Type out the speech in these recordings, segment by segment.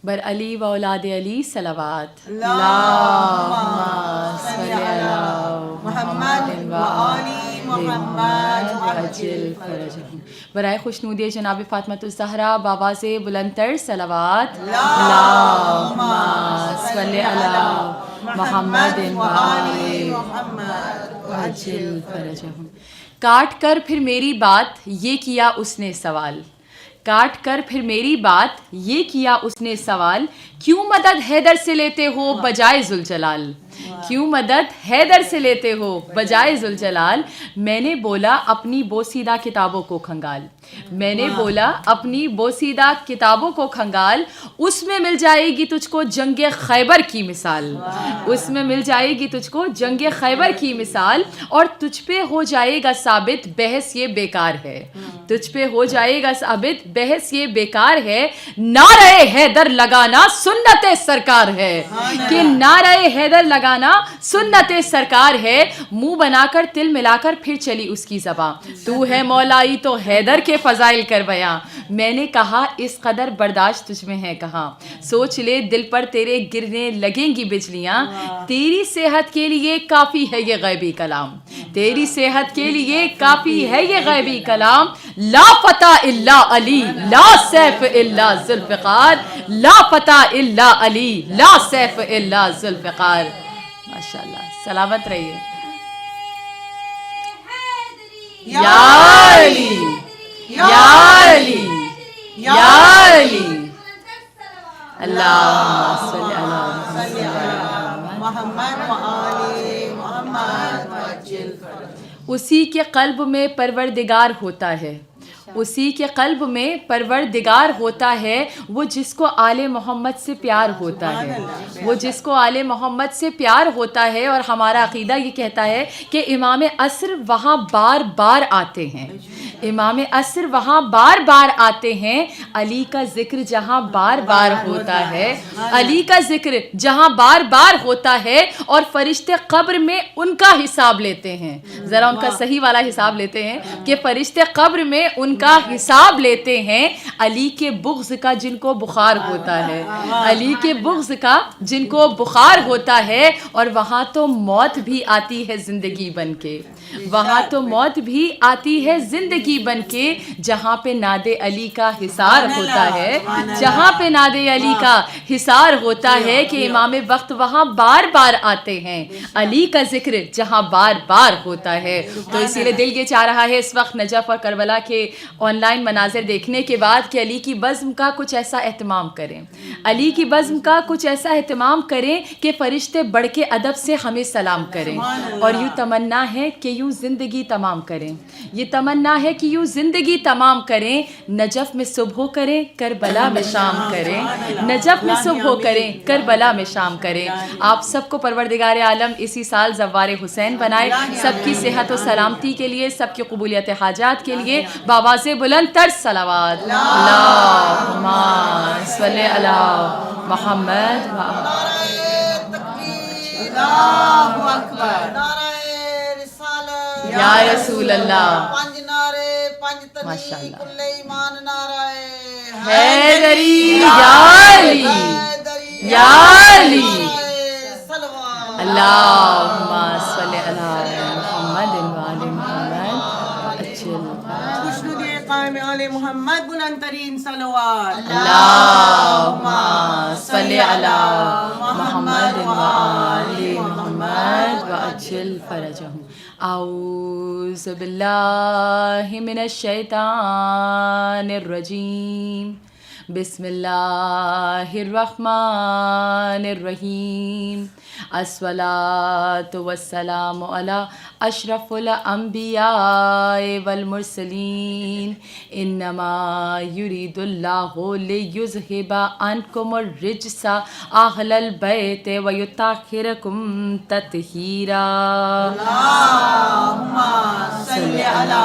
بر علی و اولاد علی صلوات. اللہم صلی علی محمد و آل محمد وعجل فرجہم. برائے خوشنودی جناب فاطمۃ الزہرا بآواز بلندتر صلوات. اللہم صلی علی محمد و آل محمد وعجل فرجہم. کاٹ کر پھر میری بات یہ کیا اس نے سوال. کاٹ کر پھر میری بات یہ کیا اس نے سوال. کیوں مدد حیدر سے لیتے ہو بجائے ذوالجلال. کیوں مدد حیدر سے لیتے ہو بجائے ذوالجلال. میں نے بولا اپنی بوسیدہ کتابوں کو کھنگال. میں نے بولا اپنی بوسیدہ کتابوں کو کھنگال. اس میں مل جائے گی تجھ کو جنگ خیبر کی مثال. اس میں مل جائے گی تجھ کو جنگ خیبر کی مثال. اور تجھ پہ ہو جائے گا ثابت بحث یہ بیکار ہے. تجھ پہ ہو جائے گا ثابت بحث یہ بیکار ہے. نعرہ حیدر لگانا سنت سرکار ہے. کہ نعرہ حیدر لگانا سنت سرکار ہے. منہ بنا کر تل ملا کر پھر چلی اس کی زباں. تو ہے مولائی تو حیدر کے فضائل کر بیاں. میں نے کہا اس قدر برداشت تجھ میں ہے کہاں. سوچ لے دل پر تیرے گرنے لگیں گی بجلیاں. تیری صحت کے لیے کافی ہے یہ غیبی کلام. تیری صحت کے لیے کافی ہے یہ غیبی کلام. لا فتح الا علی لا سیف الا ذوالفقار. لا فتح الا علی لا سیف الا ذوالفقار. ماشاءاللہ سلامت رہیے. یا علی یا علی یا علی. اللہم صلی علی محمد و آل محمد وعجل فرجہم. اسی کے قلب میں پروردگار ہوتا ہے. اسی کے قلب میں پروردگار ہوتا ہے. وہ جس کو آل محمد سے پیار ہوتا ہے. وہ جس کو آل محمد سے پیار ہوتا ہے. اور ہمارا عقیدہ یہ کہتا ہے کہ امام عصر وہاں بار بار آتے ہیں. امام عصر وہاں بار بار آتے ہیں. علی کا ذکر جہاں بار بار ہوتا ہے. علی کا ذکر جہاں بار بار ہوتا ہے. اور فرشتے قبر میں ان کا حساب لیتے ہیں. ذرا ان کا صحیح والا حساب لیتے ہیں کہ فرشتے قبر میں ان کا حساب لیتے ہیں. علی کے بغض کا جن کو بخار ہوتا ہے. علی کے بغض کا جن کو بخار ہوتا ہے. اور وہاں تو موت بھی آتی ہے زندگی بن کے. وہاں تو موت بھی آتی ہے زندگی بن کے. جہاں پہ ناد علی کا حصار ہوتا ہے. جہاں پہ ناد علی کا حصار ہوتا ہے کہ امام وقت وہاں بار بار آتے ہیں. علی کا ذکر جہاں بار بار ہوتا ہے. تو اسی لیے دل یہ چاہ رہا ہے اس وقت نجف اور کربلا کے آن لائن مناظر دیکھنے کے بعد کہ علی کی بزم کا کچھ ایسا اہتمام کریں. علی کی بزم کا کچھ ایسا اہتمام کریں کہ فرشتے بڑھ کے ادب سے ہمیں سلام کریں. اور یوں تمنا ہے کہ یوں زندگی تمام کریں. یہ تمنا ہے کہ یوں زندگی تمام کریں. نجف میں صبح کریں کربلا میں شام کریں. نجف میں صبح کریں کربلا میں شام کریں. آپ سب کو پروردگار عالم اسی سال زوار حسین بنائے. سب کی صحت و سلامتی کے لیے, سب کی قبولیت حاجات کے لیے بآواز بلند تر صلوات. اللہم صلی علی محمد و اللہ اکبر. نعرہ رسالت یا رسول اللہ. پنج نعرے پنج ماشاءاللہ. تنی کل ایمان نعرہ حیدری یا علی یا علی. اللہم صلی علی محمد و آل محمد. خوشنودی قائم آل محمد بلند ترین صلوات. اللہم صلی علی محمد و آل محمد وعجل فرجہم. اعوذ باللہ من الشیطان الرجیم. بسم اللہ الرحمن الرحیم. الصلاۃ والسلام علی اشرف الانبیاء والمرسلین. انما یرید اللہ لیذہب عنکم الرجس اہل البیت ویطہرکم تطہیرا. اللہم صلی علی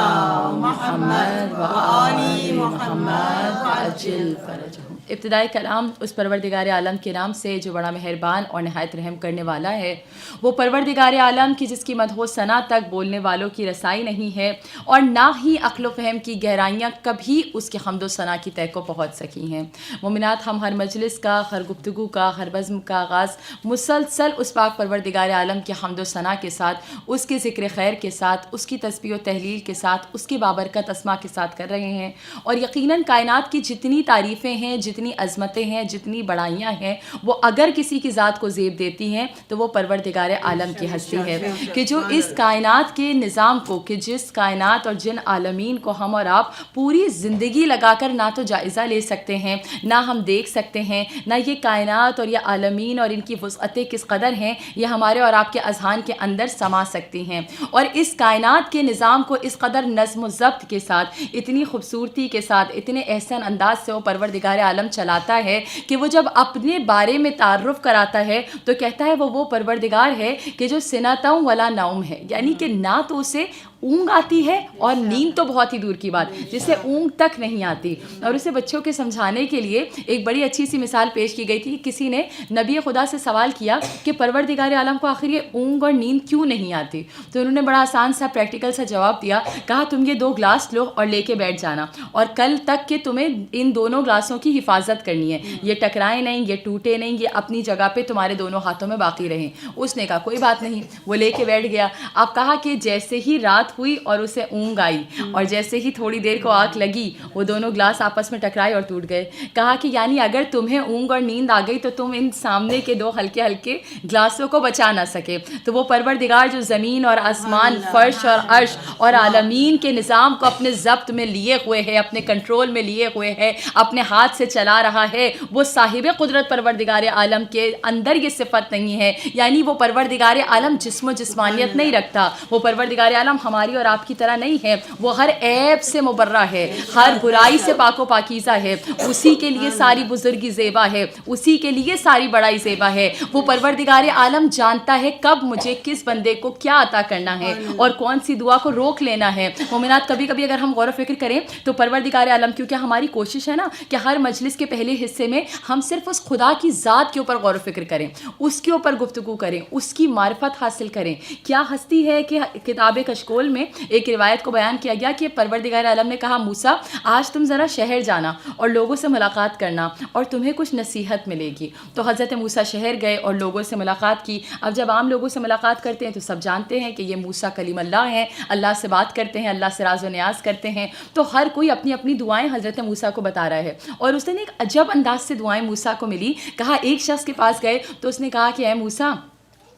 محمد و آل محمد وعجل فرجہم. ابتدائی کلام اس پروردگار عالم کے نام سے جو بڑا مہربان اور نہایت رحم کرنے والا ہے، وہ پروردگار عالم کی جس کی مدح و ثنا تک بولنے والوں کی رسائی نہیں ہے، اور نہ ہی عقل و فہم کی گہرائیاں کبھی اس کے حمد و ثنا کی تہ کو پہنچ سکی ہیں۔ مومنات، ہم ہر مجلس کا، ہر گفتگو کا، ہر بزم کا آغاز مسلسل اس پاک پروردگار عالم کے حمد و ثنا کے ساتھ، اس کے ذکر خیر کے ساتھ، اس کی تسبیح و تحلیل کے ساتھ، اس کے بابرکت اسماء کے ساتھ کر رہے ہیں، اور یقیناً کائنات کی جتنی تعریفیں ہیں، جتنی عظمتیں ہیں، جتنی بڑائیاں ہیں، وہ اگر کسی کی ذات کو زیب دیتی ہیں تو وہ پروردگار عالم کی ہستی ہے، کہ جو اس کائنات کے نظام کو، کہ جس کائنات اور جن عالمین کو ہم اور آپ پوری زندگی لگا کر نہ تو جائزہ لے سکتے ہیں، نہ ہم دیکھ سکتے ہیں، نہ یہ کائنات اور یہ عالمین اور ان کی وسعتیں کس قدر ہیں یہ ہمارے اور آپ کے اذہان کے اندر سما سکتی ہیں، اور اس کائنات کے نظام کو اس قدر نظم و ضبط کے ساتھ، اتنی خوبصورتی کے ساتھ، اتنے احسن انداز سے وہ پروردگار عالم چلاتا ہے کہ وہ جب اپنے بارے میں تعارف کراتا ہے تو کہتا ہے وہ پروردگار ہے کہ جو سنتوں ولا نوم ہے، یعنی کہ نہ تو اسے اونگ آتی ہے اور نیند تو بہت ہی دور کی بات، جسے اونگ تک نہیں آتی۔ اور اسے بچوں کے سمجھانے کے لیے ایک بڑی اچھی سی مثال پیش کی گئی تھی۔ کسی نے نبی خدا سے سوال کیا کہ پروردگار عالم کو آخر یہ اونگ اور نیند کیوں نہیں آتی؟ تو انہوں نے بڑا آسان سا پریکٹیکل سا جواب دیا، کہا تم یہ 2 گلاس لو اور لے کے بیٹھ جانا، اور کل تک کہ تمہیں ان دونوں گلاسوں کی حفاظت کرنی ہے، یہ ٹکرائیں نہیں، یہ ٹوٹے نہیں، یہ اپنی جگہ پہ تمہارے دونوں ہاتھوں میں باقی رہیں۔ اس نے کہا کوئی بات نہیں، وہ لے کے بیٹھ گیا۔ اب کہا کہ جیسے ہی رات ہوئی اور اسے اونگ آئی، اور جیسے ہی تھوڑی دیر کو آنکھ لگی، وہ دونوں گلاس آپس میں ٹکرائے اور ٹوٹ گئے۔ کہا کہ یعنی اگر تمہیں اونگ اور نیند آ گئی تو تم ان سامنے کے 2 ہلکے ہلکے گلاسوں کو بچا نہ سکے، تو وہ پروردگار جو زمین اور آسمان، فرش اور عرش اور عالمین کے نظام کو اپنے ضبط میں لیے ہوئے ہے، اپنے کنٹرول میں لیے ہوئے ہے، اپنے ہاتھ سے چلا رہا ہے، وہ صاحب قدرت پروردگار عالم کے اندر یہ صفت نہیں ہے، یعنی وہ پروردگار عالم جسم و جسمانیت نہیں رکھتا، وہ پروردگار عالم ہماری اور آپ کی طرح نہیں ہے، وہ ہر عیب سے مبرہ ہے، ہر برائی سے پاک و پاکیزہ ہے، اسی کے لیے ساری بزرگی زیبا ہے، اسی کے لیے ساری بڑائی زیبا ہے۔ وہ پروردگار عالم جانتا ہے کب مجھے کس بندے کو کیا عطا کرنا ہے اور کون سی دعا کو روک لینا ہے۔ مومنات، کبھی کبھی اگر ہم غور و فکر کریں تو پروردگار عالم، کیونکہ ہماری کوشش ہے نا کہ ہر مجلس کے پہلے حصے میں ہم صرف اس خدا کی ذات کے اوپر غور و فکر کریں، اس کے اوپر گفتگو کریں، اس کی معرفت حاصل کریں۔ کیا ہستی ہے کہ کتاب کشکول میں ایک روایت کو بیان کیا گیا کہ پروردگار عالم نے کہا موسیٰ آج تم ذرا شہر جانا اور لوگوں سے ملاقات کرنا اور تمہیں کچھ نصیحت ملے گی۔ تو حضرت موسیٰ شہر گئے اور لوگوں سے ملاقات کی۔ اب جب عام لوگوں سے ملاقات کرتے ہیں تو سب جانتے ہیں کہ یہ موسیٰ کلیم اللہ ہیں، اللہ سے بات کرتے ہیں، اللہ سے راز و نیاز کرتے ہیں، تو ہر کوئی اپنی اپنی دعائیں حضرت موسیٰ کو بتا رہا ہے۔ اور اس نے ایک عجب انداز سے دعائیں موسیٰ کو ملی۔ کہا ایک شخص کے پاس گئے تو اس نے کہا کہ اے موسیٰ،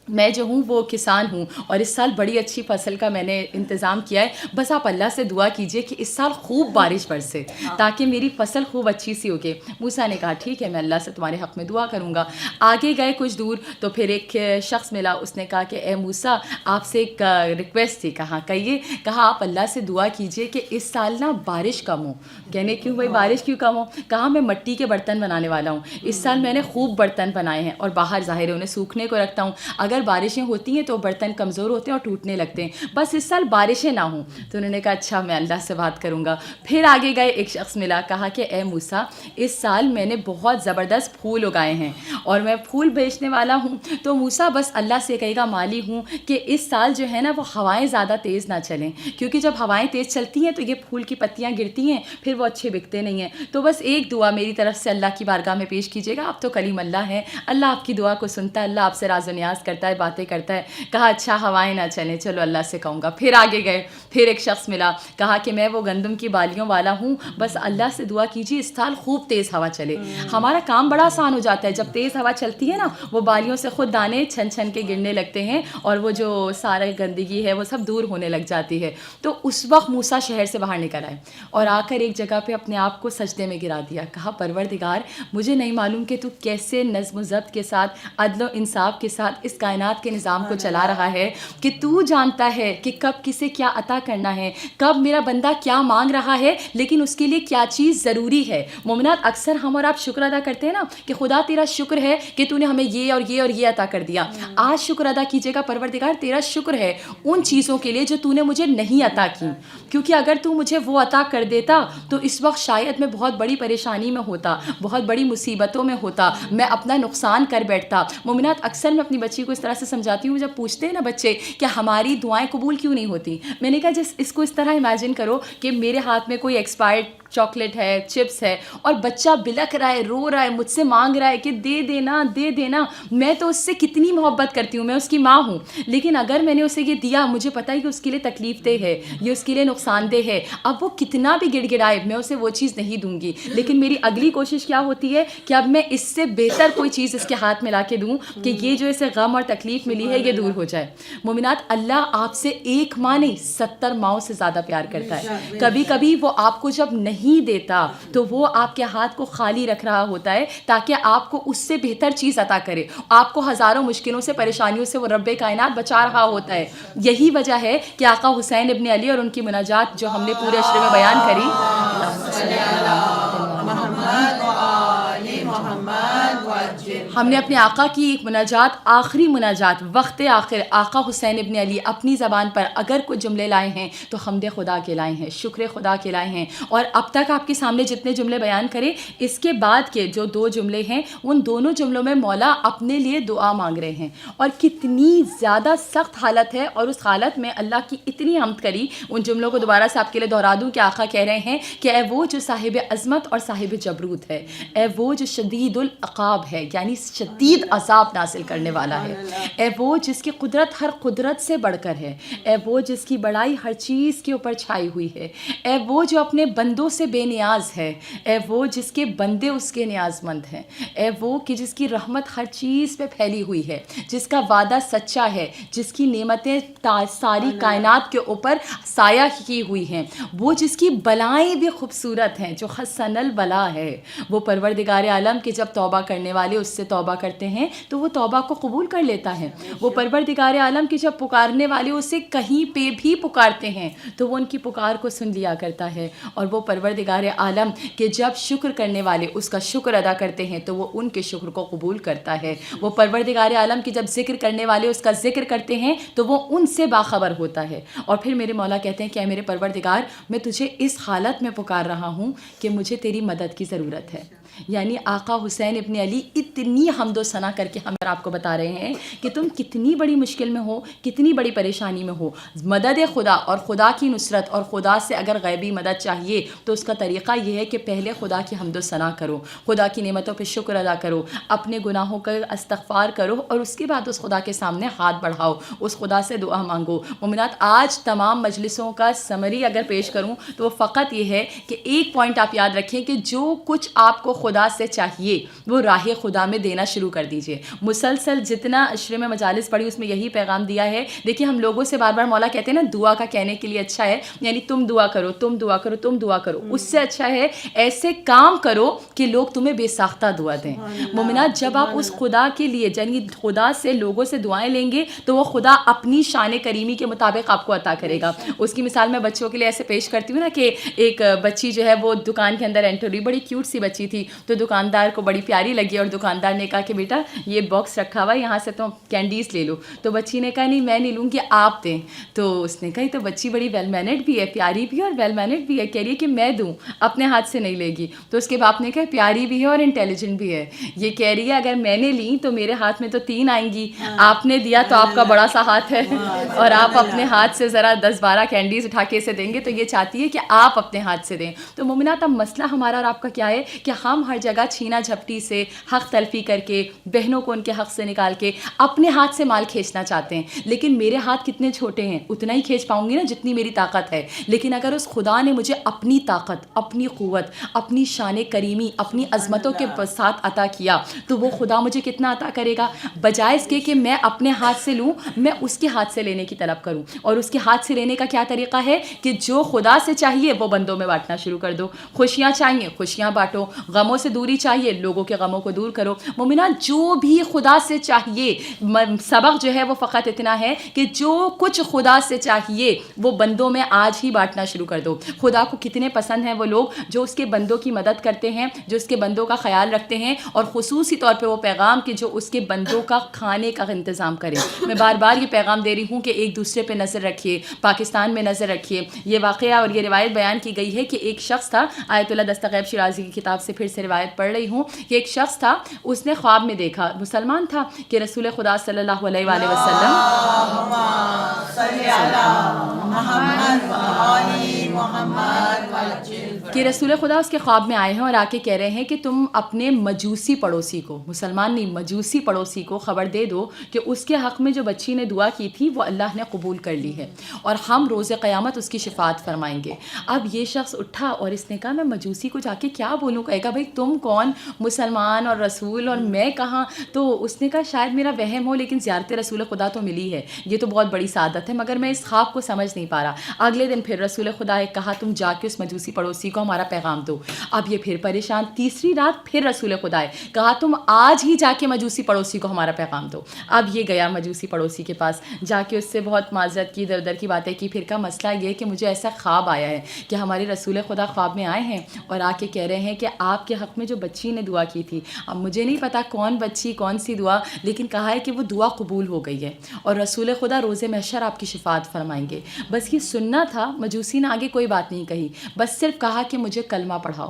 میں جو ہوں وہ کسان ہوں اور اس سال بڑی اچھی فصل کا میں نے انتظام کیا ہے، بس آپ اللہ سے دعا کیجئے کہ اس سال خوب بارش برسے تاکہ میری فصل خوب اچھی سی ہوگی۔ موسیٰ نے کہا ٹھیک ہے، میں اللہ سے تمہارے حق میں دعا کروں گا۔ آگے گئے کچھ دور تو پھر ایک شخص ملا، اس نے کہا کہ اے موسیٰ آپ سے ایک ریکویسٹ تھی۔ کہیے؟ کہا آپ اللہ سے دعا کیجئے کہ اس سال نا بارش کم ہو۔ کہنے کیوں بھائی بارش کیوں کم ہو؟ کہا میں مٹی کے برتن بنانے والا ہوں، اس سال میں نے خوب برتن بنائے ہیں اور باہر ظاہر ہے انہیں سوکھنے کو رکھتا ہوں، اگر بارشیں ہوتی ہیں تو برتن کمزور ہوتے ہیں اور ٹوٹنے لگتے ہیں، بس اس سال بارشیں نہ ہوں۔ تو انہوں نے کہا اچھا میں اللہ سے بات کروں گا۔ پھر آگے گئے، ایک شخص ملا، کہا کہ اے موسیٰ اس سال میں نے بہت زبردست پھول اگائے ہیں اور میں پھول بیچنے والا ہوں، تو موسیٰ بس اللہ سے کہے گا مالی ہوں کہ اس سال جو ہے نا وہ ہوائیں زیادہ تیز نہ چلیں، کیونکہ جب ہوائیں تیز چلتی ہیں تو یہ پھول کی پتیاں گرتی ہیں، پھر وہ اچھے بکتے نہیں ہیں، تو بس ایک دعا میری طرف سے اللہ کی بارگاہ میں پیش کیجیے گا، آپ تو کلیم اللہ ہیں، اللہ آپ کی دعا کو سنتا ہے، اللہ آپ سے راز و نیاز کرتا ہے، باتیں کرتا ہے۔ کہا اچھا ہوائیں نہ چلیں، چلو اللہ سے کہوں گا۔ پھر آگے گئے، پھر ایک شخص ملا، کہا کہ میں وہ گندم کی بالیوں والا ہوں، بس اللہ سے دعا کیجیے اس سال خوب تیز ہوا چلے۔ ہمارا کام بڑا آسان ہو جاتا ہے جب تیز ہوا چلتی ہے نا، وہ بالیوں سے خود دانے چھن چھن کے گرنے لگتے ہیں اور وہ جو سارا گندگی ہے وہ سب دور ہونے لگ جاتی ہے۔ تو اس وقت موسیٰ شہر سے باہر نکل آئے اور آ کر ایک جگہ پہ اپنے آپ کو سجدے میں گرا دیا۔ کہا پروردگار مجھے نہیں معلوم کہ تو کیسے نظم و ضبط کے ساتھ، عدل و انصاف کے ساتھ اس کائنات کے نظام کو چلا رہا ہے کہ تو جانتا ہے کہ کب کسے کیا عطا کرنا ہے, کب میرا بندہ کیا مانگ رہا ہے, لیکن اس کے لیے کیا چیز ضروری ہے. مومنات, اکثر ہم اور آپ شکر ادا کرتے ہیں نا کہ خدا تیرا شکر ہے کہ تو نے ہمیں یہ اور یہ اور یہ عطا کر دیا. آج شکر ادا کیجیے گا, پروردگار تیرا شکر ہے ان چیزوں کے لیے جو تو نے مجھے نہیں عطا کی, کیونکہ اگر تو مجھے وہ عطا کر دیتا تو اس وقت شاید میں بہت بڑی پریشانی میں ہوتا, بہت بڑی مصیبتوں میں ہوتا, میں اپنا نقصان کر بیٹھتا. مومنات, اکثر میں اپنی بچی کو اس طرح سے سمجھاتی ہوں, جب پوچھتے ہیں نا بچے کہ ہماری دعائیں قبول کیوں نہیں ہوتی, میں نے کہا اس کو اس طرح امیجن کرو کہ میرے ہاتھ میں کوئی ایکسپائرڈ چاکلیٹ ہے, چپس ہے, اور بچہ بلک رہا ہے, رو رہا ہے, مجھ سے مانگ رہا ہے کہ دے دینا دے دینا. میں تو اس سے کتنی محبت کرتی ہوں, میں اس کی ماں ہوں, لیکن اگر میں نے اسے یہ دیا, مجھے پتہ ہے کہ اس کے لیے تکلیف دہ ہے, یہ اس کے لیے نقصان دہ ہے, اب وہ کتنا بھی گڑ گڑائے میں اسے وہ چیز نہیں دوں گی. لیکن میری اگلی کوشش کیا ہوتی ہے کہ اب میں اس سے بہتر کوئی چیز اس کے ہاتھ میں لا کے دوں کہ یہ جو اسے غم اور تکلیف ملی ہے یہ دور ہو جائے. مومنات, اللہ آپ سے ایک ماں نہیں 70 ماؤں سے زیادہ پیار کرتا ہے. کبھی کبھی وہ آپ کو جب نہیں دیتا تو وہ آپ کے ہاتھ کو خالی رکھ رہا ہوتا ہے تاکہ آپ کو اس سے بہتر چیز عطا کرے. آپ کو ہزاروں مشکلوں سے, پریشانیوں سے وہ رب کائنات بچا رہا ہوتا ہے. یہی وجہ ہے کہ آقا حسین ابن علی اور ان کی مناجات جو ہم نے پورے عشرے میں بیان کری, ہم نے اپنے آقا کی ایک مناجات, آخری مناجات, وقت آخر, آقا حسین ابن علی اپنی زبان پر اگر کچھ جملے لائے ہیں تو حمد خدا کے لائے ہیں, شکر خدا کے لائے ہیں. اور اب تک آپ کے سامنے جتنے جملے بیان کرے, اس کے بعد کے جو 2 جملے ہیں ان دونوں جملوں میں مولا اپنے لیے دعا مانگ رہے ہیں. اور کتنی زیادہ سخت حالت ہے, اور اس حالت میں اللہ کی اتنی حمد کری. ان جملوں کو دوبارہ سے آپ کے لیے دہرا دوں کہ آقا کہہ رہے ہیں کہ اے وہ جو صاحب عظمت اور صاحب جبروت ہے, اے وہ جو شدید العقاب ہے, یعنی شدید عذاب نازل کرنے والا ہے, اے وہ جس کی قدرت ہر قدرت سے بڑھ کر ہے, اے وہ جس کی بڑائی ہر چیز کے اوپر چھائی ہوئی ہے, اے وہ جو اپنے بندوں سے بے نیاز ہے, اے وہ جس کے بندے اس کے نیاز مند ہیں, اے وہ کہ جس کی رحمت ہر چیز پہ پھیلی ہوئی ہے, جس کا وعدہ سچا ہے, جس کی نعمتیں ساری کائنات کے اوپر سایہ کی ہوئی ہیں, وہ جس کی بلائیں بھی خوبصورت ہیں, جو حسن البلا ہے, وہ پروردگار عالم کہ جب توبہ کرنے والے اس سے توبہ کرتے ہیں تو وہ توبہ کو قبول کر لیتا ہے. وہ پروردگار عالم کہ جب پکارنے والے اسے کہیں پہ بھی پکارتے ہیں تو وہ ان کی پکار کو سن لیا کرتا ہے. اور وہ پروردگار عالم کہ جب شکر کرنے والے اس کا شکر ادا کرتے ہیں تو وہ ان کے شکر کو قبول کرتا ہے. وہ پروردگار عالم کہ جب ذکر کرنے والے اس کا ذکر کرتے ہیں تو وہ ان سے باخبر ہوتا ہے. اور پھر میرے مولا کہتے ہیں کہ اے میرے پروردگار, میں تجھے اس حالت میں پکار رہا ہوں کہ مجھے تیری مدد کی ضرورت ہے. یعنی آقا حسین ابن علی اتنی حمد و ثنا کر کے ہم آپ کو بتا رہے ہیں کہ تم کتنی بڑی مشکل میں ہو, کتنی بڑی پریشانی میں ہو, مدد خدا اور خدا کی نصرت اور خدا سے اگر غیبی مدد چاہیے تو اس کا طریقہ یہ ہے کہ پہلے خدا کی حمد و ثنا کرو, خدا کی نعمتوں پہ شکر ادا کرو, اپنے گناہوں کا استغفار کرو, اور اس کے بعد اس خدا کے سامنے ہاتھ بڑھاؤ, اس خدا سے دعا مانگو. مومنات, آج تمام مجلسوں کا سمری اگر پیش کروں تو وہ فقط یہ ہے کہ ایک پوائنٹ آپ یاد رکھیں کہ جو کچھ آپ کو خدا سے چاہیے وہ راہ خدا میں دینا شروع کر دیجئے. مسلسل جتنا عشرے میں مجالس پڑھی اس میں یہی پیغام دیا ہے. دیکھیے, ہم لوگوں سے بار بار مولا کہتے ہیں نا دعا کا کہنے کے لیے اچھا ہے, یعنی تم دعا کرو, تم دعا کرو, تم دعا کرو, اس سے اچھا ہے ایسے کام کرو کہ لوگ تمہیں بے ساختہ دعا دیں. مومنات, جب آپ اس خدا کے لیے یعنی خدا سے لوگوں سے دعائیں لیں گے تو وہ خدا اپنی شان کریمی کے مطابق آپ کو عطا کرے گا. اس کی مثال میں بچوں کے لیے ایسے پیش کرتی ہوں نا کہ ایک بچی جو ہے وہ دکان کے اندر انٹر ہوئی, بڑی کیوٹ سی بچی تھی, تو دکاندار کو بڑی پیاری لگی اور دکاندار نے کہا کہ بیٹا یہ باکس رکھا ہوا ہے, یہاں سے تم کینڈیز لے لو. تو بچی نے کہا نہیں میں نہیں لوں گی, آپ دیں. تو اس نے کہا تو بچی بڑی ویل مینڈ بھی ہے, پیاری بھی ہے اور ویل مینڈ بھی ہے, کہہ رہی ہے کہ میں دوں, اپنے ہاتھ سے نہیں لے گی. تو اس کے باپ نے کہا پیاری بھی ہے اور انٹیلیجنٹ بھی ہے, یہ کہہ رہی ہے اگر میں نے لی تو میرے ہاتھ میں تو 3 آئیں گی, آپ نے دیا تو آپ کا بڑا سا ہاتھ ہے اور آپ اپنے ہاتھ سے ذرا 10-12 کینڈیز اٹھا کے اسے دیں گے, تو یہ چاہتی ہے کہ آپ اپنے ہاتھ سے دیں. تو مومنات, اب مسئلہ ہمارا اور آپ کا کیا ہے کہ ہم ہر جگہ چھینا جھپٹی سے, حق تلفی کر کے, بہنوں کو ان کے حق سے نکال کے اپنے ہاتھ سے مال کھینچنا چاہتے ہیں. لیکن میرے ہاتھ کتنے چھوٹے ہیں, اتنا ہی کھینچ پاؤں گی نا جتنی میری طاقت ہے. لیکن اگر اس خدا نے مجھے اپنی طاقت, اپنی قوت, اپنی شان کریمی, اپنی عظمتوں کے ساتھ عطا کیا تو وہ خدا مجھے کتنا عطا کرے گا. بجائے اس کے کہ میں اپنے ہاتھ سے لوں, میں اس کے ہاتھ سے لینے کی طلب کروں. اور اس کے ہاتھ سے لینے کا کیا طریقہ ہے کہ جو خدا سے چاہیے وہ بندوں میں بانٹنا شروع کر دو. خوشیاں چاہیے خوشیاں بانٹو, غم غموں سے دوری چاہیے, لوگوں کے غموں کو دور کرو. مومنات جو بھی خدا سے چاہیے, سبق جو ہے وہ فقط اتنا ہے کہ جو کچھ خدا سے چاہیے وہ بندوں میں آج ہی بانٹنا شروع کر دو. خدا کو کتنے پسند ہیں وہ لوگ جو اس کے بندوں کی مدد کرتے ہیں, جو اس کے بندوں کا خیال رکھتے ہیں, اور خصوصی طور پہ وہ پیغام کہ جو اس کے بندوں کا کھانے کا انتظام کرے. میں بار بار یہ پیغام دے رہی ہوں کہ ایک دوسرے پہ نظر رکھیے, پاکستان میں نظر رکھیے. یہ واقعہ اور یہ روایت بیان کی گئی ہے کہ ایک شخص تھا, آیت اللہ دستغیب شیرازی کی کتاب سے پھر سے روایت پڑھ رہی ہوں, کہ ایک شخص تھا, اس نے خواب میں دیکھا, مسلمان تھا, کہ رسول خدا صلی اللہ علیہ وآلہ وسلم کہ رسول خدا اس کے خواب میں آئے ہیں اور آ کے کہہ رہے ہیں کہ تم اپنے مجوسی پڑوسی کو, مسلمان نہیں مجوسی پڑوسی کو خبر دے دو کہ اس کے حق میں جو بچی نے دعا کی تھی وہ اللہ نے قبول کر لی ہے, اور ہم روز قیامت اس کی شفاعت فرمائیں گے. اب یہ شخص اٹھا اور اس نے کہا میں مجوسی کو جا کے کیا بولوں, کہے گا بھائی تم کون, مسلمان اور رسول اور میں کہاں. تو اس نے کہا شاید میرا وہم ہو, لیکن زیارت رسول خدا تو ملی ہے, یہ تو بہت بڑی سعادت ہے, مگر میں اس خواب کو سمجھ نہیں پا رہا. اگلے دن پھر رسول خدا نے کہا تم جا کے اس مجوسی پڑوسی کو ہمارا پیغام دو. اب یہ پھر پریشان, تیسری رات پھر رسول خدا نے کہا تم آج ہی جا کے مجوسی پڑوسی کو ہمارا پیغام دو. اب یہ گیا مجوسی پڑوسی کے پاس, جا کے اس سے بہت معذرت کی, ادھر ادھر کی باتیں کی. پھر کا مسئلہ یہ کہ مجھے ایسا خواب آیا ہے کہ ہمارے رسول خدا خواب میں آئے ہیں اور آ کے کہہ رہے ہیں کہ آپ کے حق میں جو بچی نے دعا کی تھی, اب مجھے نہیں پتا کون بچی کون سی دعا, لیکن کہا ہے کہ وہ دعا قبول ہو گئی ہے اور رسول خدا روز محشر آپ کی شفاعت فرمائیں گے. بس یہ سننا تھا. مجوسی نے آگے کوئی بات نہیں کہی, بس صرف کہا کہ مجھے کلمہ پڑھاؤ,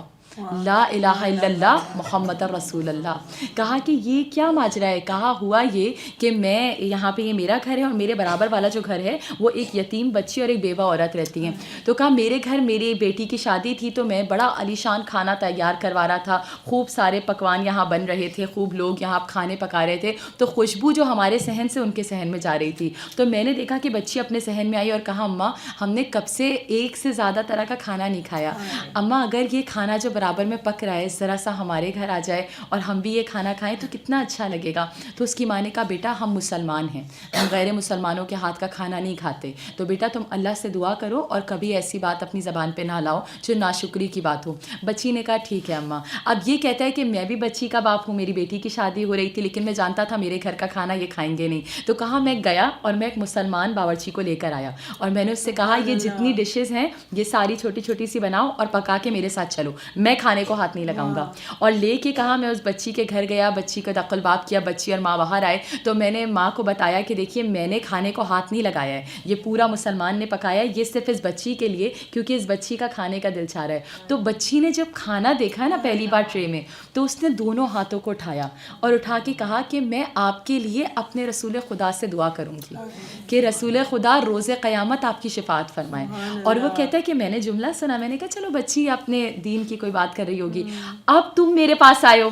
لا الہ الا اللہ محمد رسول اللہ. کہا کہ یہ کیا ماجرا ہے. کہا ہوا یہ کہ میں یہاں پہ, یہ میرا گھر ہے اور میرے برابر والا جو گھر ہے وہ ایک یتیم بچی اور ایک بیوہ عورت رہتی ہیں. تو کہا میرے گھر میری بیٹی کی شادی تھی تو میں بڑا عالیشان کھانا تیار کروا رہا تھا, خوب سارے پکوان یہاں بن رہے تھے, خوب لوگ یہاں کھانے پکا رہے تھے, تو خوشبو جو ہمارے صحن سے ان کے صحن میں جا رہی تھی. تو میں نے دیکھا کہ بچی اپنے صحن میں آئی اور کہا اماں ہم نے کب سے ایک سے زیادہ طرح کا کھانا نہیں کھایا, اماں اگر یہ کھانا جو برابر میں پک رہا ہے ذرا سا ہمارے گھر آ جائے اور ہم بھی یہ کھانا کھائیں تو کتنا اچھا لگے گا. تو اس کی ماں نے کہا بیٹا ہم مسلمان ہیں, ہم غیر مسلمانوں کے ہاتھ کا کھانا نہیں کھاتے, تو بیٹا تم اللہ سے دعا کرو اور کبھی ایسی بات اپنی زبان پہ نہ لاؤ جو ناشکری کی بات ہو. بچی نے کہا ٹھیک ہے اماں. اب یہ کہتا ہے کہ میں بھی بچی کا باپ ہوں, میری بیٹی کی شادی ہو رہی تھی, لیکن میں جانتا تھا میرے گھر کا کھانا یہ کھائیں گے نہیں. تو کہا میں گیا اور میں ایک مسلمان باورچی کو لے کر آیا اور میں نے اس سے کہا یہ جتنی ڈشز ہیں یہ ساری چھوٹی چھوٹی سی بناؤ اور پکا کے میرے ساتھ چلو, میں کھانے کو ہاتھ نہیں لگاؤں گا. اور لے کے کہا میں اس بچی کے گھر گیا, بچی کا دقل باب کیا, بچی اور ماں باہر آئے تو میں نے ماں کو بتایا کہ دیکھیے میں نے کھانے کو ہاتھ نہیں لگایا ہے, یہ پورا مسلمان نے پکایا ہے, یہ صرف اس بچی کے لیے کیونکہ اس بچی کا کھانے کا دل چاہ رہا ہے. تو بچی نے جب کھانا دیکھا نا پہلی بار ٹرے میں, تو اس نے دونوں ہاتھوں کو اٹھایا اور اٹھا کے کہا کہ میں آپ کے لیے اپنے رسول خدا سے دعا کروں گی کہ رسول خدا روز قیامت آپ کی شفاعت فرمائے. اور وہ کہتا ہے کہ میں نے جملہ سنا, میں نے کہا چلو بچی اپنے دین کی کوئی بات کر رہی ہوگی, اب تم میرے پاس آئے ہو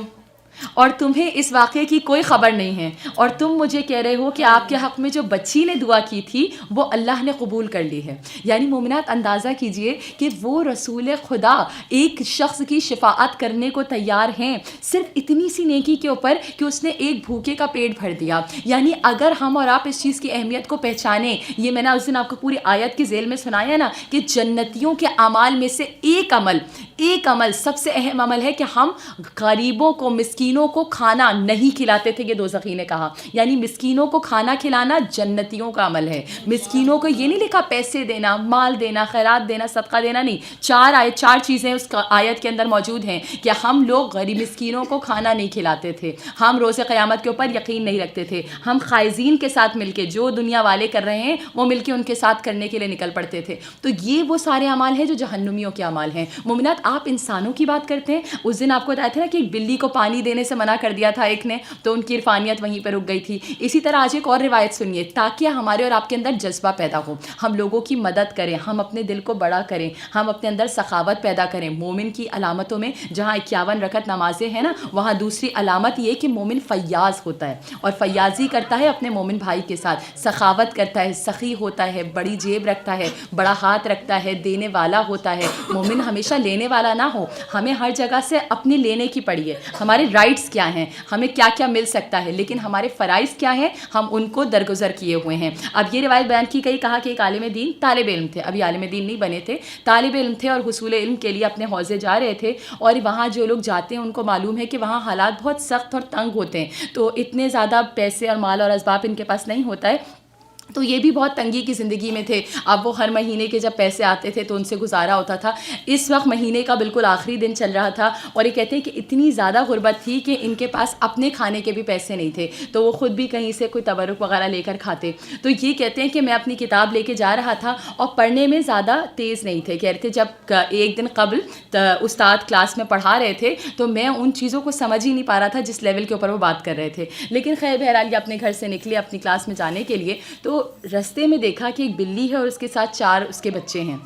اور تمہیں اس واقعے کی کوئی خبر نہیں ہے اور تم مجھے کہہ رہے ہو کہ آپ کے حق میں جو بچی نے دعا کی تھی وہ اللہ نے قبول کر لی ہے. یعنی مومنات اندازہ کیجئے کہ وہ رسول خدا ایک شخص کی شفاعت کرنے کو تیار ہیں صرف اتنی سی نیکی کے اوپر کہ اس نے ایک بھوکے کا پیٹ بھر دیا. یعنی اگر ہم اور آپ اس چیز کی اہمیت کو پہچانیں, یہ میں نے اس دن آپ کو پوری آیت کی ذیل میں سنایا نا کہ جنتیوں کے اعمال میں سے ایک عمل سب سے اہم عمل ہے کہ ہم غریبوں کو, مسکینوں کو کھانا نہیں کھلاتے تھے. یہ دوزخی نے کہا, یعنی مسکینوں کو کھانا کھلانا جنتیوں کا عمل ہے. مسکینوں کو یہ نہیں لکھا پیسے دینا, مال دینا, خیرات دینا, صدقہ دینا, نہیں. چار چیزیں اس آیت کے اندر موجود ہیں کہ ہم لوگ غریب مسکینوں کو کھانا نہیں کھلاتے تھے, ہم روز قیامت کے اوپر یقین نہیں رکھتے تھے, ہم خائزین کے ساتھ مل کے جو دنیا والے کر رہے ہیں وہ مل کے ان کے ساتھ کرنے کے لیے نکل پڑتے تھے. تو یہ وہ سارے اعمال ہیں جو جہنمیوں کے اعمال ہیں. مومنات آپ انسانوں کی بات کرتے ہیں, اس دن آپ کو بتایا تھا نا کہ ایک بلی کو پانی دینے سے منع کر دیا تھا ایک نے, تو ان کی عرفانیت وہیں پہ رک گئی تھی. اسی طرح آج ایک اور روایت سنیے تاکہ ہمارے اور آپ کے اندر جذبہ پیدا ہو, ہم لوگوں کی مدد کریں, ہم اپنے دل کو بڑا کریں, ہم اپنے اندر سخاوت پیدا کریں. مومن کی علامتوں میں جہاں 51 رکعت نمازیں ہیں نا, وہاں دوسری علامت یہ کہ مومن فیاض ہوتا ہے اور فیاضی کرتا ہے اپنے مومن بھائی کے ساتھ, سخاوت کرتا ہے, سخی ہوتا ہے, بڑی جیب رکھتا ہے, بڑا ہاتھ رکھتا ہے, دینے والا ہوتا ہے. مومن ہمیشہ لینے والا نہ ہو. ہمیں ہر جگہ سے اپنے لینے کی پڑی ہے. ہمارے رائٹس کیا ہیں, ہمیں کیا کیا مل سکتا ہے, لیکن ہمارے فرائض کیا ہیں, ہم ان کو درگزر کیے ہوئے ہیں. اب یہ روایت بیان کی گئی, کہا کہ ایک عالم دین طالب علم تھے, ابھی عالم دین نہیں بنے تھے, طالب علم تھے اور حصول علم کے لیے اپنے حوضے جا رہے تھے. اور وہاں جو لوگ جاتے ہیں ان کو معلوم ہے کہ وہاں حالات بہت سخت اور تنگ ہوتے ہیں, تو اتنے زیادہ پیسے اور مال اور اسباب ان کے پاس نہیں ہوتا ہے. تو یہ بھی بہت تنگی کی زندگی میں تھے. اب وہ ہر مہینے کے جب پیسے آتے تھے تو ان سے گزارا ہوتا تھا. اس وقت مہینے کا بالکل آخری دن چل رہا تھا, اور یہ کہتے ہیں کہ اتنی زیادہ غربت تھی کہ ان کے پاس اپنے کھانے کے بھی پیسے نہیں تھے, تو وہ خود بھی کہیں سے کوئی تبرک وغیرہ لے کر کھاتے. تو یہ کہتے ہیں کہ میں اپنی کتاب لے کے جا رہا تھا اور پڑھنے میں زیادہ تیز نہیں تھے. کہہ رہے تھے جب ایک دن قبل استاد کلاس میں پڑھا رہے تھے تو میں ان چیزوں کو سمجھ ہی نہیں پا رہا تھا جس لیول کے اوپر وہ بات کر رہے تھے. لیکن خیر بہرحال یہ اپنے گھر سے نکلے اپنی کلاس میں جانے کے لیے, تو رستے میں دیکھا کہ ایک بلی ہے اور اس کے ساتھ 4 اس کے بچے ہیں,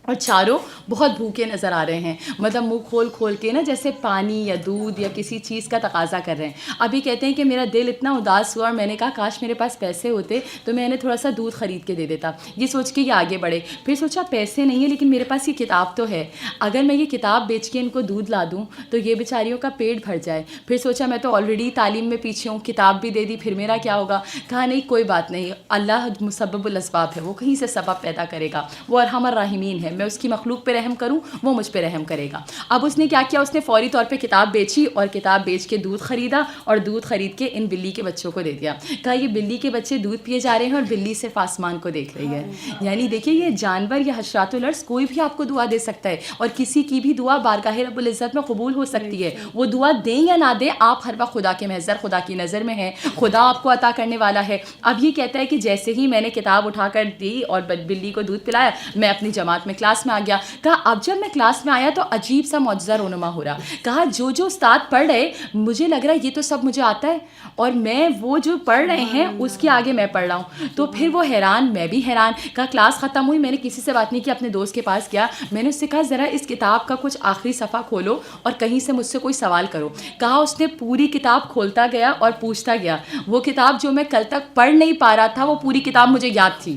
اور چاروں بہت بھوکے نظر آ رہے ہیں, مطلب منہ کھول کھول کے نا جیسے پانی یا دودھ یا کسی چیز کا تقاضا کر رہے ہیں. ابھی کہتے ہیں کہ میرا دل اتنا اداس ہوا اور میں نے کہا کاش میرے پاس پیسے ہوتے تو میں انہیں تھوڑا سا دودھ خرید کے دے دیتا. یہ سوچ کے یہ آگے بڑھے. پھر سوچا پیسے نہیں ہیں لیکن میرے پاس یہ کتاب تو ہے, اگر میں یہ کتاب بیچ کے ان کو دودھ لا دوں تو یہ بیچاریوں کا پیٹ بھر جائے. پھر سوچا میں تو آلریڈی تعلیم میں پیچھے ہوں, کتاب بھی دے دی, پھر میرا کیا ہوگا. کہا نہیں کوئی بات نہیں, اللہ مسبب الاسباب ہے, وہ کہیں سے سبب پیدا کرے گا, وہ ارحم الراحمین ہے, میں اس کی مخلوق پہ رحم کروں وہ مجھ پہ رحم کرے گا. اب اس نے کیا کیا, اس نے فوری طور پہ کتاب بیچی اور کتاب بیچ کے دودھ خریدا, اور دودھ خرید کے ان بلی کے بچوں کو دے دیا. کہا یہ بلی کے بچے دودھ پیے جا رہے ہیں اور بلی صرف آسمان کو دیکھ رہی ہے. یعنی دیکھیے یہ جانور یا حشرات الارض کوئی بھی آپ کو دعا دے سکتا ہے, اور کسی کی بھی دعا بارگاہ رب العزت میں قبول ہو سکتی ہے. وہ دعا دیں یا نہ دیں, آپ ہر وقت خدا کے محضر, خدا کی نظر میں ہیں, خدا آپ کو عطا کرنے والا ہے. اب یہ کہتا ہے کہ جیسے ہی میں نے کتاب اٹھا کر دی اور بلی کو دودھ پلایا, میں اپنی جماعت میں کلاس میں آ گیا. کہا اب جب میں کلاس میں آیا تو عجیب سا معجزہ رونما ہو رہا. کہا جو جو استاد پڑھ رہے مجھے لگ رہا ہے یہ تو سب مجھے آتا ہے, اور میں وہ جو پڑھ رہے ہیں اس کے آگے میں پڑھ رہا ہوں. تو پھر وہ حیران, میں بھی حیران. کہا کلاس ختم ہوئی, میں نے کسی سے بات نہیں کی, اپنے دوست کے پاس گیا, میں نے اس سے کہا ذرا اس کتاب کا کچھ آخری صفحہ کھولو اور کہیں سے مجھ سے کوئی سوال کرو. کہا اس نے پوری کتاب کھولتا گیا اور پوچھتا گیا. وہ کتاب جو میں کل تک پڑھ نہیں پا رہا تھا وہ پوری کتاب مجھے یاد تھی,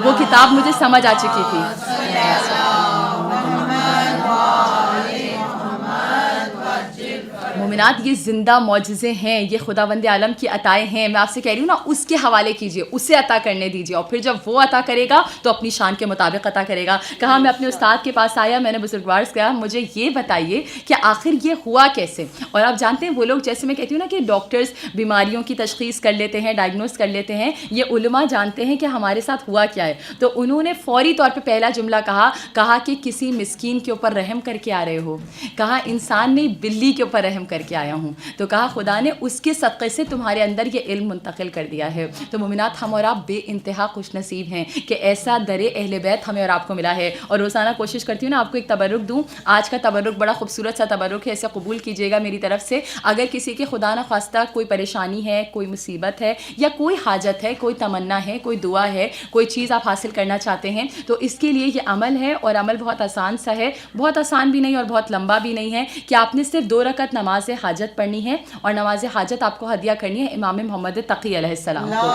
وہ کتاب مجھے سمجھ آ چکی تھی. مومنات یہ زندہ معجزے ہیں, یہ خداوند عالم کی عطائیں ہیں. میں آپ سے کہہ رہی ہوں نا اس کے حوالے کیجئے, اسے عطا کرنے دیجئے, اور پھر جب وہ عطا کرے گا تو اپنی شان کے مطابق عطا کرے گا. کہا میں اپنے استاد کے پاس آیا, میں نے بزرگوار سے کہا مجھے یہ بتائیے کہ آخر یہ ہوا کیسے. اور آپ جانتے ہیں وہ لوگ, جیسے میں کہتی ہوں نا کہ ڈاکٹرز بیماریوں کی تشخیص کر لیتے ہیں, ڈائگنوز کر لیتے ہیں, یہ علماء جانتے ہیں کہ ہمارے ساتھ ہوا کیا ہے. تو انہوں نے فوری طور پہ پہلا جملہ کہا کہ کسی مسکین کے اوپر رحم کر کے آ رہے ہو. کہا انسان نہیں بلی کے اوپر رحم کر کے آیا ہوں. تو کہا خدا نے اس کے صدقے سے تمہارے اندر یہ علم منتقل کر دیا ہے. تو مومنات ہم اور آپ بے انتہا خوش نصیب ہیں کہ ایسا در اہل بیت ہمیں اور آپ کو ملا ہے. اور روزانہ کوشش کرتی ہوں نا آپ کو ایک تبرک دوں. آج کا تبرک بڑا خوبصورت سا تبرک ہے, اسے قبول کیجیے گا میری طرف سے. اگر کسی کے خدا نہ خواستہ کوئی پریشانی ہے, کوئی مصیبت ہے, یا کوئی حاجت ہے, کوئی تمنا ہے, کوئی دعا ہے, کوئی چیز آپ حاصل کرنا چاہتے ہیں, تو اس کے لیے یہ عمل ہے. اور عمل بہت آسان سا ہے, بہت آسان بھی نہیں اور بہت لمبا بھی نہیں ہے, کہ آپ نے صرف 2 رکعت نماز حاجت پڑھنی ہے, اور نماز حاجت آپ کو ہدیہ کرنی ہے امام محمد تقی علیہ السلام کو.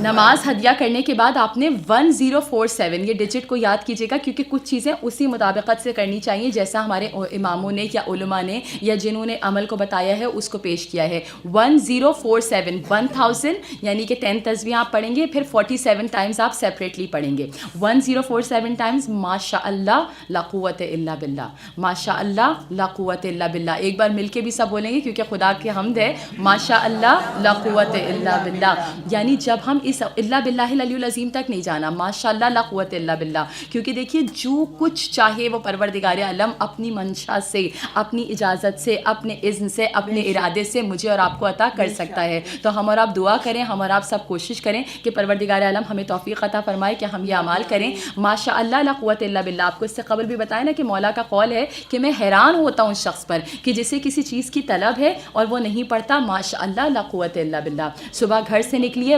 نماز ہدیہ کرنے کے بعد آپ نے 1047 یہ ڈیجٹ کو یاد کیجیے گا, کیونکہ کچھ چیزیں اسی مطابقت سے کرنی چاہیے جیسا ہمارے اماموں نے یا علماء نے یا جنہوں نے عمل کو بتایا ہے اس کو پیش کیا ہے. 1047 1000 یعنی کہ 10 تسبیح آپ پڑھیں گے, پھر 47 ٹائمز آپ سیپریٹلی پڑھیں گے. 1047 ٹائمز ماشاء اللہ لا قوت الا باللہ, ماشاء اللہ لا قوت الا باللہ. ایک بار مل کے بھی سب بولیں گے کیونکہ خدا کی حمد ہے, ماشاء اللہ لا قوت الا باللہ. یعنی جب ہم اس الا باللہ العلی العظیم تک نہیں جانا, ماشاء اللہ لا قوت الا باللہ, کیونکہ دیکھیے جو کچھ چاہے وہ پروردگار عالم اپنی منشا سے, اپنی اجازت سے, اپنے اذن سے, اپنے ارادے سے مجھے اور آپ کو عطا کر سکتا ہے. تو ہم اور آپ دعا کریں, ہم اور آپ سب کوشش کریں کہ پروردگار عالم ہمیں توفیق عطا فرمائے کہ ہم یہ اعمال کریں. ماشاء اللہ لا قوت الا باللہ. آپ کو اس سے قبل بھی بتایا نا کہ مولا کا قول ہے کہ میں حیران ہوتا ہوں اس شخص پر کہ جسے کسی چیز کی طلب ہے اور وہ نہیں پڑھتا, ماشاء اللہ لا قوت الا باللہ. صبح گھر سے نکلیے,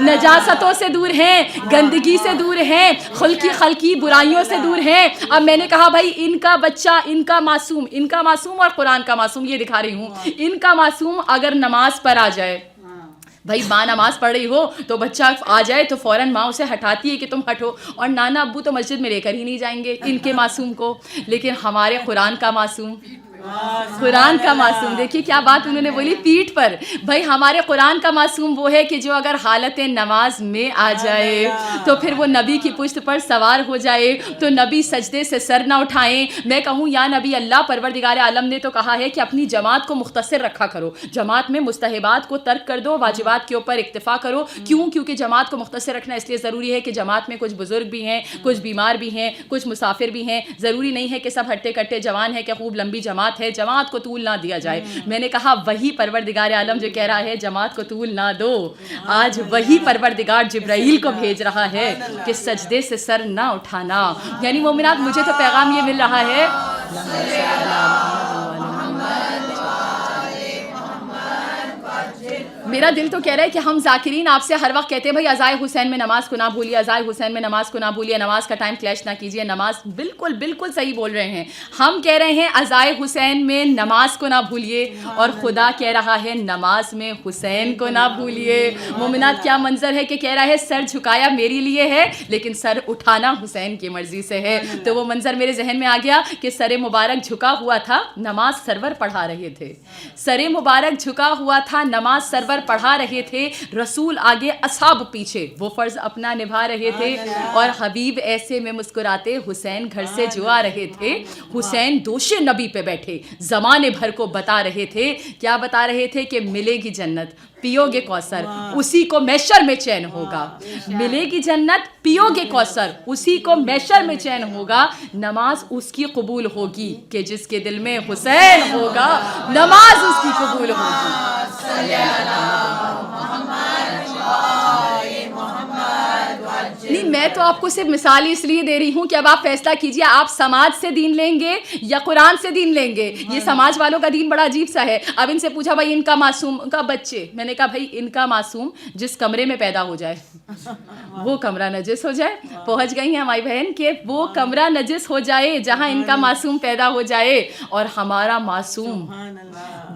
نجاستوں سے دور ہیں, گندگی سے دور ہیں, خلقی برائیوں سے دور ہیں. اب میں نے کہا بھائی ان کا بچہ, ان کا معصوم اور قرآن کا معصوم, یہ دکھا رہی ہوں, ان کا معصوم اگر نماز پر آ جائے, بھائی ماں نماز پڑھ رہی ہو تو بچہ آ جائے تو فوراً ماں اسے ہٹاتی ہے کہ تم ہٹو, اور نانا ابو تو مسجد میں لے کر ہی نہیں جائیں گے ان کے معصوم کو. لیکن ہمارے قرآن کا معصوم, دیکھیے کیا بات انہوں نے بولی, پیٹھ پر. بھائی ہمارے قرآن کا معصوم وہ ہے کہ جو اگر حالت نماز میں آ جائے تو پھر وہ نبی کی پشت پر سوار ہو جائے تو نبی سجدے سے سر نہ اٹھائیں. میں کہوں یا نبی اللہ, پروردگار عالم نے تو کہا ہے کہ اپنی جماعت کو مختصر رکھا کرو, جماعت میں مستحبات کو ترک کر دو, واجبات کے اوپر اکتفا کرو. کیوں؟ کیونکہ جماعت کو مختصر رکھنا اس لیے ضروری ہے کہ جماعت میں کچھ بزرگ بھی ہیں, کچھ بیمار بھی ہیں, کچھ مسافر بھی ہیں. ضروری نہیں ہے کہ سب ہٹے کٹے جوان ہیں کہ خوب لمبی جماعت ہے, جماعت کو طول نہ دیا جائے. میں نے کہا وہی پروردگار عالم جو کہہ رہا ہے جماعت کو طول نہ دو, آج وہی پروردگار جبرائیل کو بھیج رہا ہے کہ سجدے سے سر نہ اٹھانا. یعنی مومنات مجھے تو پیغام یہ مل رہا ہے, میرا دل تو کہہ رہا ہے کہ ہم ذاکرین آپ سے ہر وقت کہتے ہیں بھائی عزائے حسین میں نماز کو نہ بھولیے, عزائے حسین میں نماز کو نہ بھولیے, نماز کا ٹائم کلیش نہ کیجیے. نماز بالکل صحیح بول رہے ہیں. ہم کہہ رہے ہیں عزائے حسین میں نماز کو نہ بھولیے, اور خدا کہہ رہا ہے نماز میں حسین کو نہ بھولیے. مومنات کیا منظر ہے کہ کہہ رہا ہے سر جھکایا میری لیے ہے لیکن سر اٹھانا حسین کی مرضی سے ہے. تو وہ منظر میرے ذہن میں آ گیا کہ سر مبارک جھکا ہوا تھا, نماز سرور پڑھا رہے تھے. سر مبارک جھکا ہوا تھا, نماز سرور پڑھا رہے تھے, رسول آگے اصحاب پیچھے, وہ فرض اپنا نبھا رہے تھے. اور حبیب ایسے میں مسکراتے حسین گھر سے جو آ رہے تھے. حسین دوش نبی پہ بیٹھے زمانے بھر کو بتا رہے تھے. کیا بتا رہے تھے؟ کہ ملے گی جنت, پیو گے کوثر, اسی کو محشر میں چین ہوگا. ملے گی جنت, پیو گے کوثر, اسی کو محشر میں چین ہوگا. نماز اس کی قبول ہوگی کہ جس کے دل میں حسین ہوگا, نماز اس کی قبول ہوگی. نہیں, میں تو آپ کو صرف مثال اس لیے دے رہی ہوں کہ اب آپ فیصلہ کیجئے آپ سماج سے دین لیں گے یا قرآن سے دین لیں گے. یہ سماج والوں کا دین بڑا عجیب سا ہے. اب ان سے پوچھا بھائی ان کا معصوم, ان کا بچے, میں نے کہا بھائی ان کا معصوم جس کمرے میں پیدا ہو جائے وہ کمرہ نجس ہو جائے. پہنچ گئی ہیں ہماری بہن کہ وہ کمرہ نجس ہو جائے جہاں ان کا معصوم پیدا ہو جائے. اور ہمارا معصوم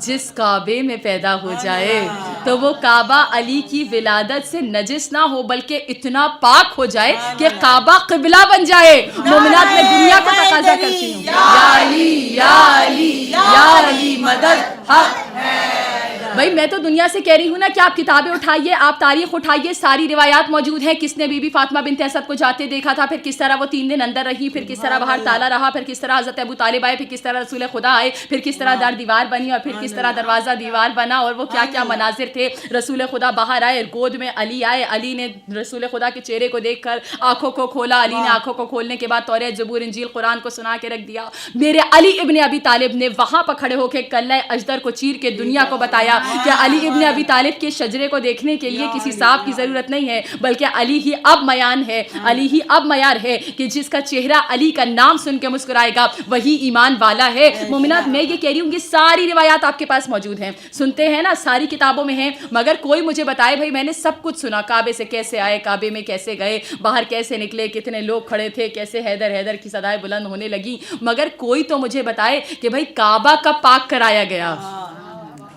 جس کعبے میں پیدا ہو جائے تو وہ کعبہ علی کی ولادت سے نجس نہ ہو بلکہ اتنا پاک ہو جائے کہ کعبہ قبلہ بن جائے. مومنات میں دنیا کو تقاضا کرتی ہوں, یا علی یا علی یا علی مدد حق. بھائی میں تو دنیا سے کہہ رہی ہوں نا کہ آپ کتابیں اٹھائیے, آپ تاریخ اٹھائیے, ساری روایات موجود ہیں. کس نے بی بی فاطمہ بنت اسد کو جاتے دیکھا تھا, پھر کس طرح وہ 3 دن اندر رہی, پھر کس طرح باہر تالا رہا, پھر کس طرح حضرت ابو طالب آئے, پھر کس طرح رسول خدا آئے, پھر کس طرح در دیوار بنی, اور پھر کس طرح دروازہ دیوار بنا, اور وہ کیا کیا مناظر تھے. رسول خدا باہر آئے, گود میں علی آئے, علی نے رسول خدا کے چہرے کو دیکھ کر آنکھوں کو کھولا, علی نے آنکھوں کو کھولنے کے بعد توریت, زبور, انجیل, قرآن کو سنا کے رکھ دیا. میرے علی ابن ابی طالب نے وہاں پر کھڑے ہو کے کلہ اجدر کو چیر کے دنیا کو بتایا کہ علی ابن ابی طالب کے شجرے کو دیکھنے کے لیے کسی صاحب کی ضرورت نہیں ہے, بلکہ علی ہی اب میان ہے, علی ہی اب معیار ہے کہ جس کا چہرہ علی کا نام سن کے مسکرائے گا وہی ایمان والا ہے. مومنات میں یہ کہہ رہی ہوں کہ ساری روایات آپ کے پاس موجود ہیں, سنتے ہیں نا, ساری کتابوں میں ہیں, مگر کوئی مجھے بتائے بھائی میں نے سب کچھ سنا, کعبے سے کیسے آئے, کعبے میں کیسے گئے, باہر کیسے نکلے, کتنے لوگ کھڑے تھے, کیسے حیدر حیدر کی صدائیں بلند ہونے لگی, مگر کوئی تو مجھے بتائے کہ بھائی کعبہ کب پاک کرایا گیا.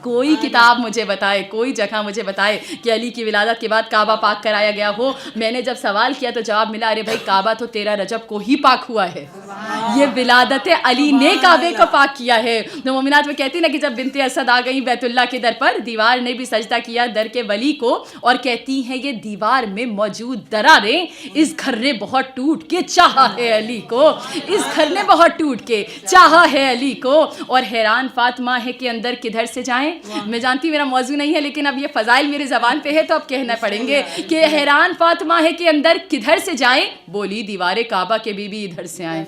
کوئی کتاب مجھے بتائے, کوئی جگہ مجھے بتائے کہ علی کی ولادت کے بعد کعبہ پاک کرایا گیا ہو. میں نے جب سوال کیا تو جواب ملا, ارے بھائی کعبہ تو 13 رجب کو ہی پاک ہوا ہے, یہ ولادت علی نے کعبے کو پاک کیا ہے. تو مومنات میں کہتی نا کہ جب بنت اسد آ گئی بیت اللہ کے در پر, دیوار نے بھی سجدہ کیا در کے ولی کو, اور کہتی ہیں یہ دیوار میں موجود دراریں اس گھر نے بہت ٹوٹ کے چاہا ہے علی کو, اس گھر نے بہت ٹوٹ کے چاہا ہے علی کو. اور حیران فاطمہ ہے کہ اندر کدھر سے جائیں. میں جانتی میرا موضوع نہیں ہے لیکن اب یہ فضائل میرے زبان پہ ہے تو اب کہنا پڑیں گے کہ حیران فاطمہ ہے کہ اندر کدھر سے جائیں. بولی دیوار کعبہ کے بی بی ادھر سے آئیں,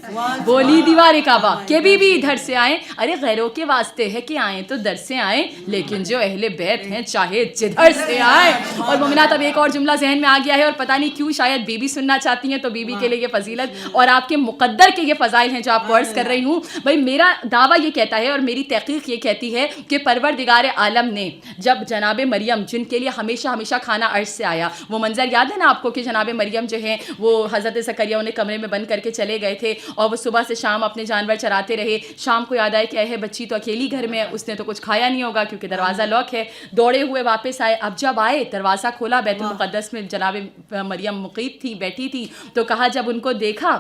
بولی دیوار کعبہ کے بی بی ادھر سے آئیں. ارے غیروں کے واسطے ہے کہ آئیں تو در سے آئیں, لیکن جو اہل بیت ہیں چاہے جدھر سے آئیں. اور مومنات اب ایک اور جملہ ذہن میں آ گیا ہے, اور پتہ نہیں کیوں شاید بی بی سننا چاہتی ہیں, تو بی بی کے لیے یہ فضیلت اور آپ کے مقدر کے یہ فضائل ہیں جو آپ کو عرض کر رہی ہوں. بھائی میرا دعویٰ یہ کہتا ہے اور میری تحقیق یہ کہتی ہے کہ پروردگار پروردگار عالم نے جب جناب مریم جن کے لیے ہمیشہ ہمیشہ کھانا عرش سے آیا, وہ منظر یاد ہے نا آپ کو کہ جناب مریم جو ہیں وہ حضرت زکریا انہیں کمرے میں بند کر کے چلے گئے تھے اور وہ صبح سے شام اپنے جانور چراتے رہے. شام کو یاد آئے کہ اے بچی تو اکیلی گھر میں ہے, اس نے تو کچھ کھایا نہیں ہوگا کیونکہ دروازہ لاک ہے. دوڑے ہوئے واپس آئے. اب جب آئے دروازہ کھولا, بیت المقدس میں جناب مریم مقیم تھی, بیٹھی تھی, تو کہا جب ان کو دیکھا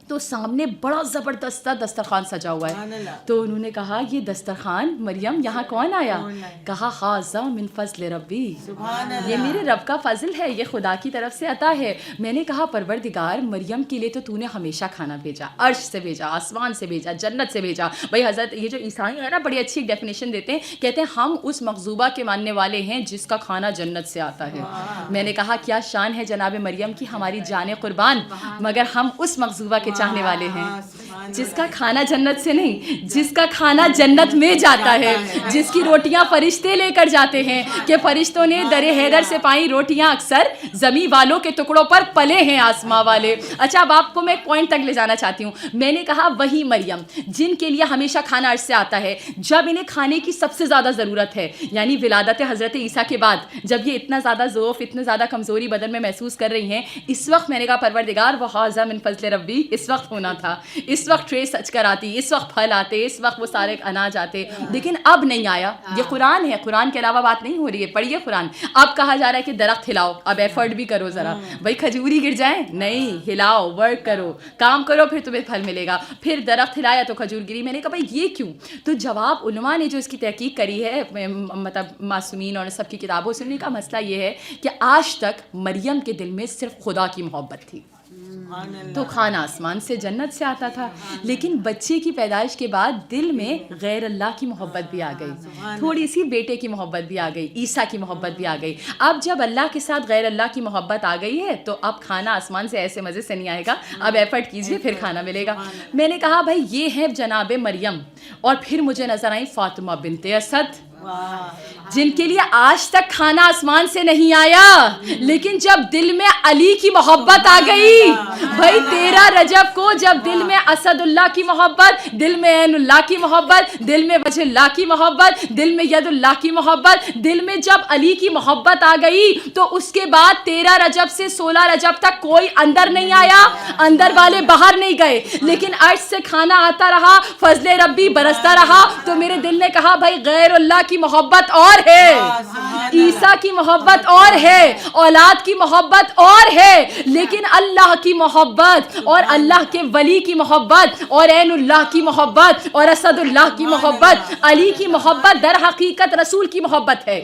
تو سامنے بڑا زبردست دسترخوان سجا ہوا ہے. تو انہوں نے کہا یہ دسترخوان مریم یہاں کون آیا؟ کہا ھذا من فضل ربی, یہ میرے رب کا فضل ہے, یہ خدا کی طرف سے عطا ہے. میں نے کہا پروردگار مریم کے لیے تو نے ہمیشہ کھانا بھیجا, عرش سے بھیجا, آسمان سے بھیجا, جنت سے بھیجا. بھائی حضرت یہ جو عیسائی ہے نا بڑی اچھی ڈیفینیشن دیتے ہیں, کہتے ہیں ہم اس مغضوبہ کے ماننے والے ہیں جس کا کھانا جنت سے آتا ہے. میں نے کہا کیا شان ہے جناب مریم کی, ہماری جان قربان, مگر ہم اس مغضوبہ کے چاہنے والے ہیں جس کا کھانا جنت سے نہیں, جس کا کھانا جنت میں جاتا ہے, جس کی روٹیاں فرشتے لے کر جاتے ہیں کہ فرشتوں نے در حیدر سے پائی روٹیاں اکثر زمین والوں کے ٹکڑوں پر پلے ہیں آسماں والے. اچھا اب آپ کو میں ایک پوائنٹ تک لے جانا چاہتی ہوں. میں نے کہا وہی مریم جن کے لیے ہمیشہ کھانا عرش سے آتا ہے, جب انہیں کھانے کی سب سے زیادہ ضرورت ہے, یعنی ولادت حضرت عیسیٰ کے بعد جب یہ اتنا زیادہ ضعف, اتنا زیادہ کمزوری بدن میں محسوس کر رہی ہیں, اس وقت میں نے کہا پروردگار وھذا من فضل ربی اس وقت ہونا تھا, اس وقت ٹرے سچ کر آتی, اس وقت پھل آتے, اس وقت وہ سارے اناج آتے, لیکن اب نہیں آیا. یہ قرآن ہے, قرآن کے علاوہ بات نہیں ہو رہی ہے, پڑھیے قرآن. اب کہا جا رہا ہے کہ درخت ہلاؤ, اب ایفرٹ بھی کرو ذرا, بھائی کھجوری گر جائیں نہیں, ہلاؤ, ورک کرو, کام کرو, پھر تمہیں پھل ملے گا. پھر درخت ہلایا تو کھجور گری. میں نے کہا بھائی یہ کیوں؟ تو جواب علماء نے جو اس کی تحقیق کری ہے, مطلب معصومین اور سب کی کتابوں سے, کا مسئلہ یہ ہے کہ آج تک مریم کے دل میں صرف خدا کی محبت تھی, تو کھانا آسمان سے جنت سے آتا تھا. لیکن بچے کی پیدائش کے بعد دل میں غیر اللہ کی محبت بھی آ گئی, تھوڑی سی بیٹے کی محبت بھی آ گئی, عیسیٰ کی محبت بھی آ گئی. اب جب اللہ کے ساتھ غیر اللہ کی محبت آ گئی ہے تو اب کھانا آسمان سے ایسے مزے سے نہیں آئے گا, اب ایفرٹ کیجیے پھر کھانا ملے گا. میں نے کہا بھائی یہ ہے جناب مریم, اور پھر مجھے نظر آئی فاطمہ بنت اسد جن کے لیے آج تک کھانا آسمان سے نہیں آیا, لیکن جب دل میں علی کی محبت آ گئی, بھائی 13 رجب کو جب دل میں اسد اللہ کی محبت, دل میں عین اللہ کی محبت, دل میں وجہ اللہ کی محبت, دل میں ید اللہ کی محبت, دل میں جب علی کی محبت آ گئی تو اس کے بعد 13 رجب سے 16 رجب تک کوئی اندر نہیں آیا, اندر والے باہر نہیں گئے, لیکن عرش سے کھانا آتا رہا, فضل ربی برستا رہا. تو میرے دل نے کہا بھائی غیر اللہ کی محبت اور ہے, عیسیٰ کی محبت اور ہے, اولاد کی محبت اور ہے, لیکن اللہ کی محبت اور اللہ کے ولی کی محبت اور عین اللہ کی محبت اور اسد اللہ کی محبت, علی کی محبت در حقیقت رسول کی محبت ہے,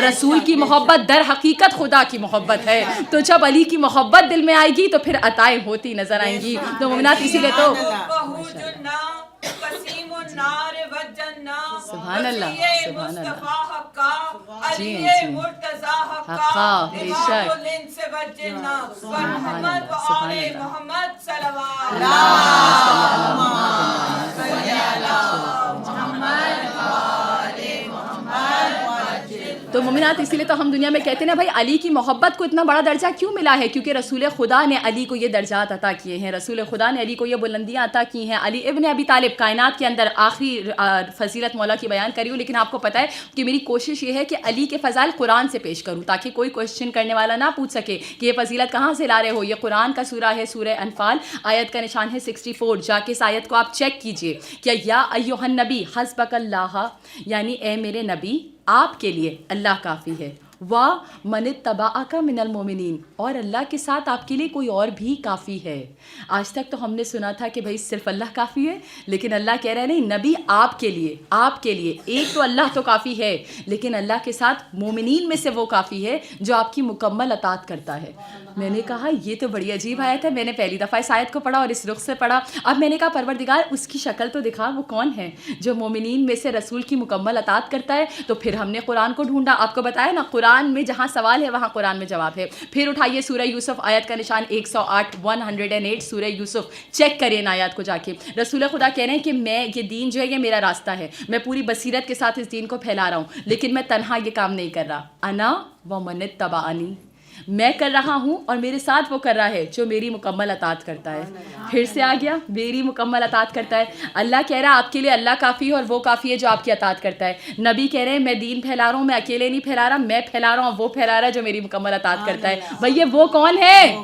رسول کی محبت در حقیقت خدا کی محبت ہے. تو جب علی کی محبت دل میں آئے گی تو پھر عطائیں ہوتی نظر آئیں گی. تو مومنات اسی لیے تو سبحان اللہ, سبحان اللہ, جی جی حقا بے شک, سبحان اللہ, سبحان تو مومنات اسی لیے تو ہم دنیا میں کہتے ہیں نا بھائی علی کی محبت کو اتنا بڑا درجہ کیوں ملا ہے, کیونکہ رسول خدا نے علی کو یہ درجات عطا کیے ہیں, رسول خدا نے علی کو یہ بلندیاں عطا کی ہیں. علی ابن ابی طالب کائنات کے اندر آخری فضیلت مولا کی بیان کری ہوں, لیکن آپ کو پتہ ہے کہ میری کوشش یہ ہے کہ علی کے فضائل قرآن سے پیش کروں تاکہ کوئی کوشچن کرنے والا نہ پوچھ سکے کہ یہ فضیلت کہاں سے لا رہے ہو. یہ قرآن کا سورہ ہے, سورہ انفال, آیت کا نشان ہے 64. جا کے اس آیت کو آپ چیک کیجئے. کیا یا ایھا النبی حسبک اللہ, یعنی اے میرے نبی آپ کے لیے اللہ کافی ہے, وَمَنِ اتَّبَعَكَ مِنَ الْمُؤْمِنِينَ, اور اللہ کے ساتھ آپ کے لیے کوئی اور بھی کافی ہے. آج تک تو ہم نے سنا تھا کہ بھائی صرف اللہ کافی ہے, لیکن اللہ کہہ رہے نہیں نبی آپ کے لیے, آپ کے لیے ایک تو اللہ تو کافی ہے, لیکن اللہ کے ساتھ مومنین میں سے وہ کافی ہے جو آپ کی مکمل اطاعت کرتا ہے. میں نے کہا یہ تو بڑی عجیب آیت ہے, میں نے پہلی دفعہ اس آیت کو پڑھا اور اس رخ سے پڑھا. اب میں نے کہا پروردگار اس کی شکل تو دکھا, وہ کون ہے جو مومنین میں سے رسول کی مکمل اطاعت کرتا ہے. تو پھر ہم نے قرآن کو ڈھونڈا, آپ کو بتایا نا قرآن میں جہاں سوال ہے وہاں قرآن میں جواب ہے. پھر اٹھائیے سورہ یوسف, آیت کا نشان 108, 108 سورہ یوسف, چیک کریں ان آیات کو جا کے. رسول خدا کہہ رہے ہیں کہ میں یہ دین جو ہے یہ میرا راستہ ہے, میں پوری بصیرت کے ساتھ اس دین کو پھیلا رہا ہوں, لیکن میں تنہا یہ کام نہیں کر رہا. انا ومن اتبعنی, میں کر رہا ہوں اور میرے ساتھ وہ کر رہا ہے جو میری مکمل اطاعت کرتا ہے. پھر سے آ گیا, میری مکمل اطاعت کرتا ہے. اللہ کہہ رہا ہے آپ کے لیے اللہ کافی ہے اور وہ کافی ہے جو آپ کی اطاعت کرتا ہے. نبی کہہ رہے ہیں میں دین پھیلا رہا ہوں, میں اکیلے نہیں پھیلا رہا, میں پھیلا رہا ہوں, وہ پھیلا رہا ہے جو میری مکمل اطاعت کرتا ہے. بھئی یہ وہ کون ہے؟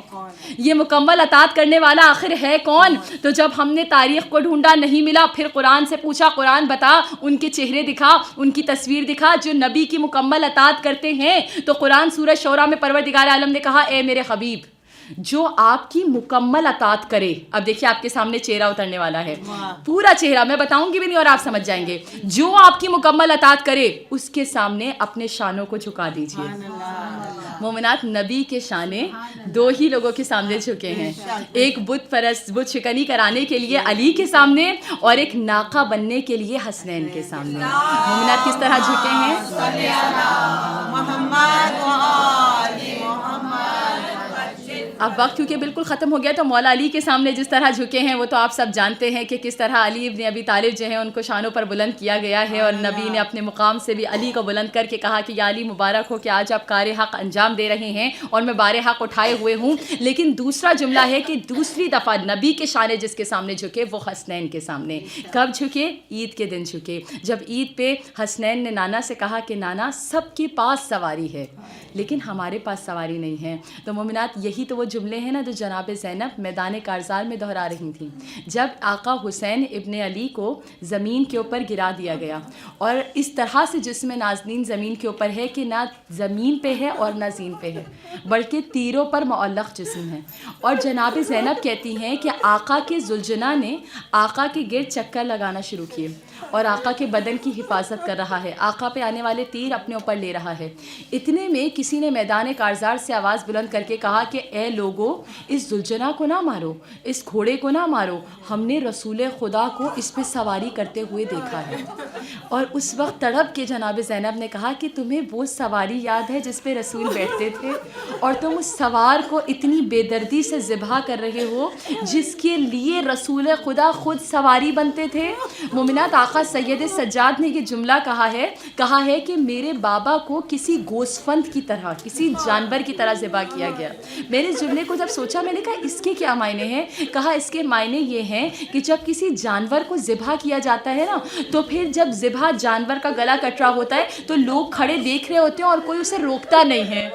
یہ مکمل اطاعت کرنے والا آخر ہے کون؟ تو جب ہم نے تاریخ کو ڈھونڈا نہیں ملا, پھر قرآن سے پوچھا, قرآن بتا, ان کے چہرے دکھا, ان کی تصویر دکھا جو نبی کی مکمل اطاعت کرتے ہیں. تو قرآن سورہ شورى میں پروردگار عالم نے کہا اے میرے حبیب جو آپ کی مکمل اطاعت کرے. اب دیکھیے آپ کے سامنے چہرہ اترنے والا ہے, پورا چہرہ, میں بتاؤں گی بھی نہیں اور آپ سمجھ جائیں گے. جو آپ کی مکمل اطاعت کرے اس کے سامنے اپنے شانوں کو جھکا دیجیے. مومنات, نبی کے شانے دو ہی لوگوں کے سامنے جھکے ہیں, ایک بت پرست بت شکنی کرانے کے لیے علی کے سامنے اور ایک ناقہ بننے کے لیے حسنین کے سامنے. مومنات کس طرح جھکے ہیں؟ اب وقت کیونکہ بالکل ختم ہو گیا تو مولا علی کے سامنے جس طرح جھکے ہیں وہ تو آپ سب جانتے ہیں کہ کس طرح علی ابن ابی طالب جو ہیں ان کو شانوں پر بلند کیا گیا ہے, اور نبی نے اپنے مقام سے بھی علی کو بلند کر کے کہا کہ یا علی مبارک ہو کہ آج آپ کار حق انجام دے رہے ہیں اور میں بار حق اٹھائے ہوئے ہوں. لیکن دوسرا جملہ ہے کہ دوسری دفعہ نبی کے شانے جس کے سامنے جھکے وہ حسنین کے سامنے. کب جھکے؟ عید کے دن جھکے, جب عید پہ حسنین نے نانا سے کہا کہ نانا سب کے پاس سواری ہے لیکن ہمارے پاس سواری نہیں ہے. تو مومنات یہی تو وہ جملے ہیں نا جو جناب زینب میدان کارزار میں دہرا رہی تھیں. جب آقا حسین ابن علی کو زمین کے اوپر گرا دیا گیا, اور اس طرح سے جسم نازنین زمین کے اوپر ہے کہ نہ زمین پہ ہے اور نہ زین پہ ہے بلکہ تیروں پر معلق جسم ہے, اور جناب زینب کہتی ہیں کہ آقا کے زلجنا نے آقا کے گرد چکر لگانا شروع کیے اور آقا کے بدن کی حفاظت کر رہا ہے, آقا پہ آنے والے تیر اپنے اوپر لے رہا ہے. اتنے میں کسی نے میدان کارزار سے آواز بلند کر کے کہا کہ اے لوگو اس زلجنا کو نہ مارو, اس گھوڑے کو نہ مارو, ہم نے رسول خدا کو اس پہ سواری کرتے ہوئے دیکھا ہے. اور اس وقت تڑپ کے جناب زینب نے کہا کہ تمہیں وہ سواری یاد ہے جس پہ رسول بیٹھتے تھے اور تم اس سوار کو اتنی بے دردی سے ذبح کر رہے ہو جس کے لیے رسول خدا خود سواری بنتے تھے. مومنات, آقا سید سجاد نے یہ جملہ کہا ہے کہ میرے بابا کو کسی گوسفند کی طرح, کسی جانور کی طرح ذبح کیا گیا. میں نے اس جملے کو جب سوچا میں نے کہا اس کے کیا معنی ہیں؟ کہا اس کے معنی یہ ہیں کہ جب کسی جانور کو ذبح کیا جاتا ہے نا تو پھر جب ذبح جانور کا گلا کٹ رہا ہوتا ہے تو لوگ کھڑے دیکھ رہے ہوتے ہیں اور کوئی اسے روکتا نہیں ہے.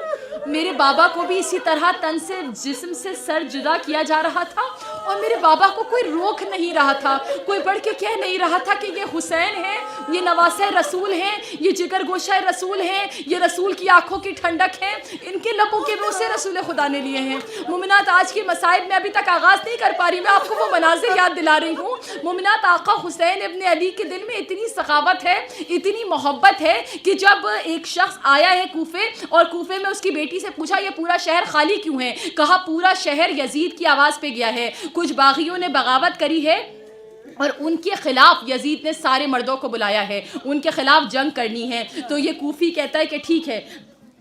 میرے بابا کو بھی اسی طرح تن سے جسم سے سر جدا کیا جا رہا تھا اور میرے بابا کو کوئی روک نہیں رہا تھا, کوئی بڑھ کے کہہ نہیں رہا تھا کہ یہ حسین ہیں, یہ نواسہ رسول ہیں, یہ جگر گوشہ رسول ہیں, یہ رسول کی آنکھوں کی ٹھنڈک ہیں, ان کے لبوں کے بوسے رسول خدا نے لیے ہیں. مومنات, آج کے مصائب میں ابھی تک آغاز نہیں کر پا رہی, میں آپ کو وہ مناظر یاد دلا رہی ہوں. مومنات, آقا حسین ابن علی کے دل میں اتنی سخاوت ہے, اتنی محبت ہے کہ جب ایک شخص آیا ہے کوفے اور کوفے میں اس کی بیٹی سے پوچھا یہ پورا شہر خالی کیوں ہے؟ کہا پورا شہر یزید کی آواز پہ گیا ہے, کچھ باغیوں نے بغاوت کری ہے اور ان کے خلاف یزید نے سارے مردوں کو بلایا ہے, ان کے خلاف جنگ کرنی ہے. تو یہ کوفی کہتا ہے کہ ٹھیک ہے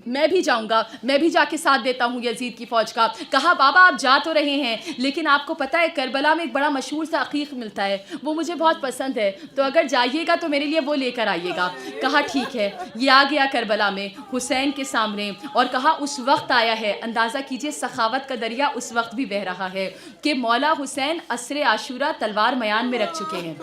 میں بھی جاؤں گا, میں بھی جا کے ساتھ دیتا ہوں یزید کی فوج کا. کہا بابا آپ جا تو رہے ہیں لیکن آپ کو پتہ ہے کربلا میں ایک بڑا مشہور سا عقیق ملتا ہے, وہ مجھے بہت پسند ہے, تو اگر جائیے گا تو میرے لیے وہ لے کر آئیے گا. کہا ٹھیک ہے. یہ آ گیا کربلا میں حسین کے سامنے اور کہا اس وقت آیا ہے, اندازہ کیجئے سخاوت کا دریا اس وقت بھی بہہ رہا ہے کہ مولا حسین عصر عاشورہ تلوار میان میں رکھ چکے ہیں.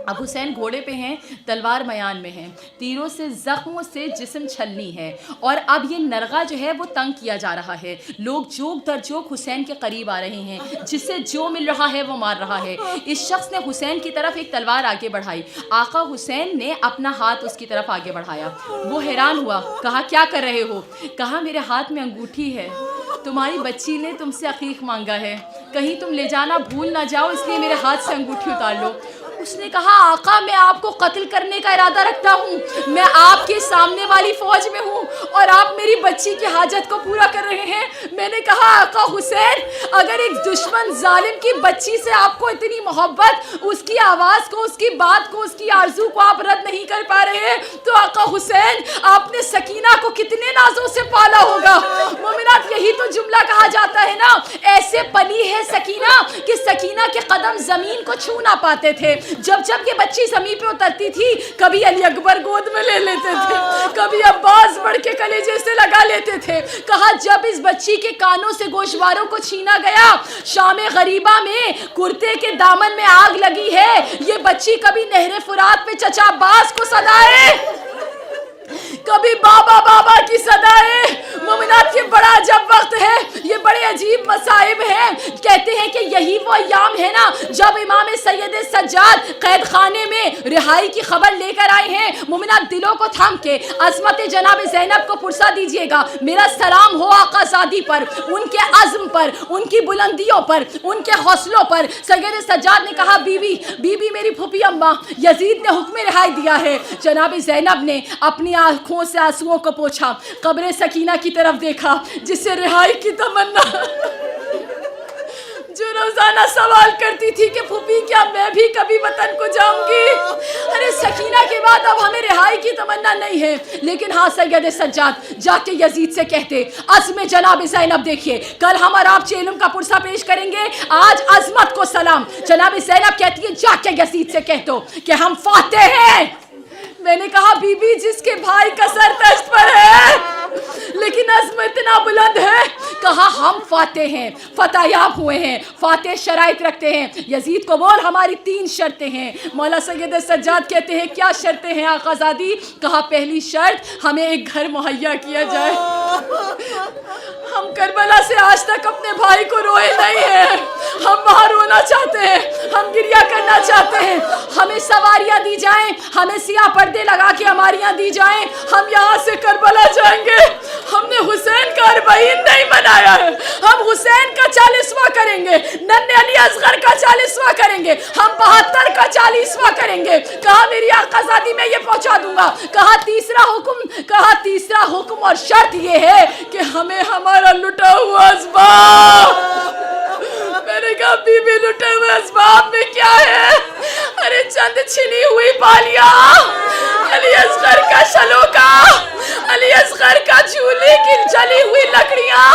اب حسین گھوڑے پہ ہیں, تلوار میان میں ہیں, تیروں سے زخموں سے جسم چھلنی ہے اور اب یہ نرغہ جو ہے وہ تنگ کیا جا رہا ہے. لوگ جوک در جوک حسین کے قریب آ رہے ہیں, جسے جو مل رہا ہے وہ مار رہا ہے. اس شخص نے حسین کی طرف ایک تلوار آگے بڑھائی, آقا حسین نے اپنا ہاتھ اس کی طرف آگے بڑھایا. وہ حیران ہوا, کہا کیا کر رہے ہو؟ کہا میرے ہاتھ میں انگوٹھی ہے, تمہاری بچی نے تم سے عقیق مانگا ہے, کہیں تم لے جانا بھول نہ جاؤ اس لیے میرے ہاتھ سے انگوٹھی اتار لو. اس نے کہا آقا میں آپ کو قتل کرنے کا ارادہ رکھتا ہوں, میں آپ کے سامنے والی فوج میں ہوں اور آپ میری بچی کی حاجت کو پورا کر رہے ہیں. میں نے کہا آقا حسین اگر ایک دشمن ظالم کی بچی سے آپ کو اتنی محبت, اس کی آواز کو, اس کی بات کو, اس کی آرزو کو آپ رد نہیں کر پا رہے ہیں تو آقا حسین آپ نے سکینہ کو کتنے نازوں سے پالا ہوگا. مومنات یہی تو جملہ کہا جاتا ہے نا, ایسے پلی ہے سکینہ کہ سکینہ کے قدم زمین کو چھو نہ پاتے تھے, جب جب یہ بچی زمین پہ اترتی تھی کبھی علی اکبر گود میں لے لیتے تھے, کبھی عباس بڑھ کے کلیجے سے لگا لیتے تھے. کہا جب اس بچی کے کانوں سے گوشواروں کو چھینا گیا, شام غریبہ میں کرتے کے دامن میں آگ لگی ہے, یہ بچی کبھی نہر فرات پہ چچا عباس کو صدائے, کبھی بابا بابا کی صدائے. مومنات یہ بڑا جب وقت ہے, یہ بڑے عجیب مصائب ہیں. کہتے ہیں کہ یہی وہ ایام ہے نا جب امام سید سجاد قید خانے میں رہائی کی خبر لے کر آئے ہیں. مومنات دلوں کو تھام کے عظمت جناب زینب کو پرسا دیجئے گا. میرا سلام ہو آقا زادی پر, ان کے عزم پر, ان کی بلندیوں پر, ان کے حوصلوں پر. سید سجاد نے کہا بی بی میری پھوپھی اماں, یزید نے حکم رہائی دیا ہے. جناب زینب نے اپنی آنکھوں سے آنسوؤں کو پوچھا, قبر سکینہ کی طرف دیکھا جس سے رہائی کی تمنا, جو روزانہ سوال کرتی تھی کہ پھوپھی کیا میں بھی کبھی وطن کو جاؤں گی. ارے سکینہ کے بعد اب ہمیں رہائی کی تمنا نہیں ہے. لیکن ہاں سید سجاد جا کے یزید سے کہتے, عزم جناب زینب دیکھیے, کل ہم اور آپ علم کا پرسہ پیش کریں گے, آج عظمت کو سلام. جناب زینب کہتی ہے جا کے یزید سے کہہ دو کہ ہم فاتح ہیں. میں نے کہا بی بی جس کے بھائی کا سر تشت پر ہے لیکن عزم اتنا بلند ہے. کہا ہم فاتح ہیں, فتح یاب ہوئے ہیں, فاتح شرائط رکھتے ہیں. یزید کو بول ہماری 3 شرطیں ہیں. مولا سید سجاد کہتے ہیں کیا شرطیں ہیں آقا زادی؟ کہا پہلی شرط ہمیں ایک گھر مہیا کیا جائے. ہم کربلا سے آج تک اپنے بھائی کو روئے نہیں ہیں, ہم وہاں رونا چاہتے ہیں, ہم گریا کرنا چاہتے ہیں. ہمیں سواریاں دی جائیں, ہمیں سیاہ پردے لگا کے ہماریاں دی جائیں, ہم یہاں سے کربلا جائیں گے. ہم نے حسین کا 40 نہیں منایا ہے, ہم حسین کا 40واں کریں گے, ننھے علی اصغر کا 40واں کریں گے, ہم 72 کا 40واں کریں گے. کہا میری آقا زادی میں یہ پہنچا دوں گا. کہا تیسرا حکم اور شرط یہ ہے کہ ہمیں ہمارا لٹا ہوا اسباب. میں نے کہا بی بی لٹے ہوئے اسباب میں کیا ہے؟ ارے چند چھنی ہوئی بالیاں, علی اصغر کا شلوکا, علی اصغر کا چولہے کی جلی ہوئی لکڑیاں,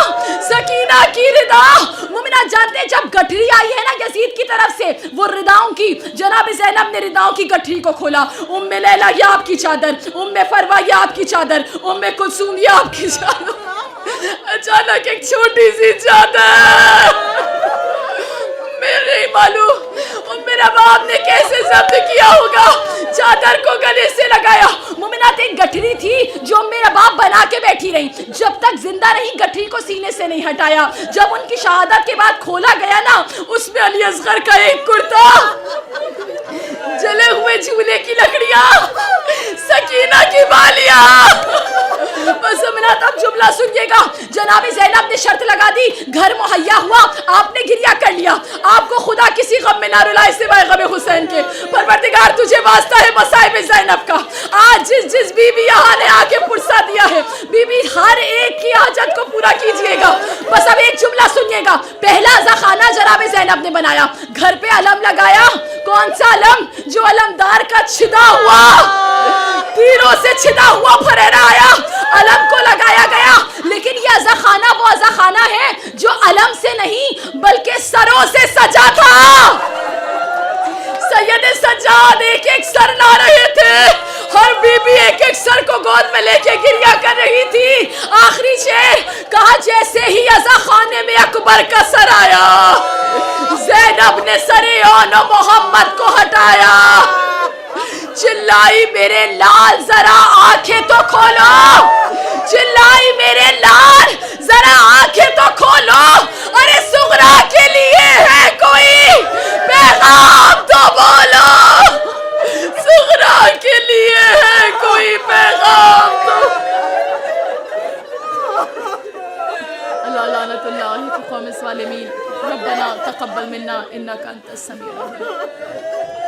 سکینہ کی ردا. مومنہ جانتے ہیں جب گٹھری آئی ہے نا یزید کی طرف سے, وہ رداؤں کی, جناب زینب نے رداؤں کی گٹھری کو کھولا. ام لیلا یہ آپ کی چادر, ام فروا یہ آپ کی چادر, ام کلثوم یہ آپ کی چادر. اچانک ایک چھوٹی سی چادر, میرے معلوم میرا باپ نے کیسے ضبط کیا ہوگا, چادر کو گلے سے لگایا. مومنات ایک گٹھری تھی جو میرا باپ بنا کے بیٹھی رہی, جب تک زندہ رہی گٹھری کو سینے سے نہیں ہٹایا. جب ان کی شہادت کے بعد کھولا گیا نا, اس میں علی اصغر کا ایک کرتا, جلے ہوئے جھولے کی لکڑیاں, سکینہ کی بالیاں. بس مومنات اب جملہ سنیے گا. جناب زینب نے شرط لگا دی, گھر مہیا ہوا, آپ نے گریا کر لیا, آپ کو خدا کسی غم میں نہ رلائے سوائے غم حسین کے. پروردگار تجھے واسطہ ہے مصائب زینب کا. آج جس بی بی یہاں نے آ کے پرسہ دیا ہے, بی بی ہر ایک کی حاجت کو پورا کیجئے گا. بس اب ایک جملہ سنیے گا. پہلا زخانہ جناب زینب نے بنایا, گھر پہ علم لگایا. کون سا علم؟ جو علمدار کا چھدا ہوا, تیروں سے چھدا ہوا پھریرا آیا, علم کو لگایا گیا. لیکن یہ ازخانہ وہ ازخانہ ہے جو علم سے نہیں بلکہ سروں سے سجا تھا. سید سجاد ایک ایک سر لا رہے تھے, ہر بی بی ایک ایک سر کو گود میں لے کے گریا کر رہی تھی. آخری شعر کہا جیسے ہی ازخانے میں اکبر کا سر آیا, زینب نے سر اون محمد کو ہٹایا. چلائی میرے لال ذرا آنکھیں تو کھولو, چلائی میرے لال ذرا آنکھیں تو کھولو. ارے صغرا کے لیے ہے کوئی پیغام تو بولو, صغرا کے لیے ہے کوئی پیغام تو. اللہ لعنت اللہ فی قوم الظالمین. ربنا تقبل منا انک انت السمیع العلیم.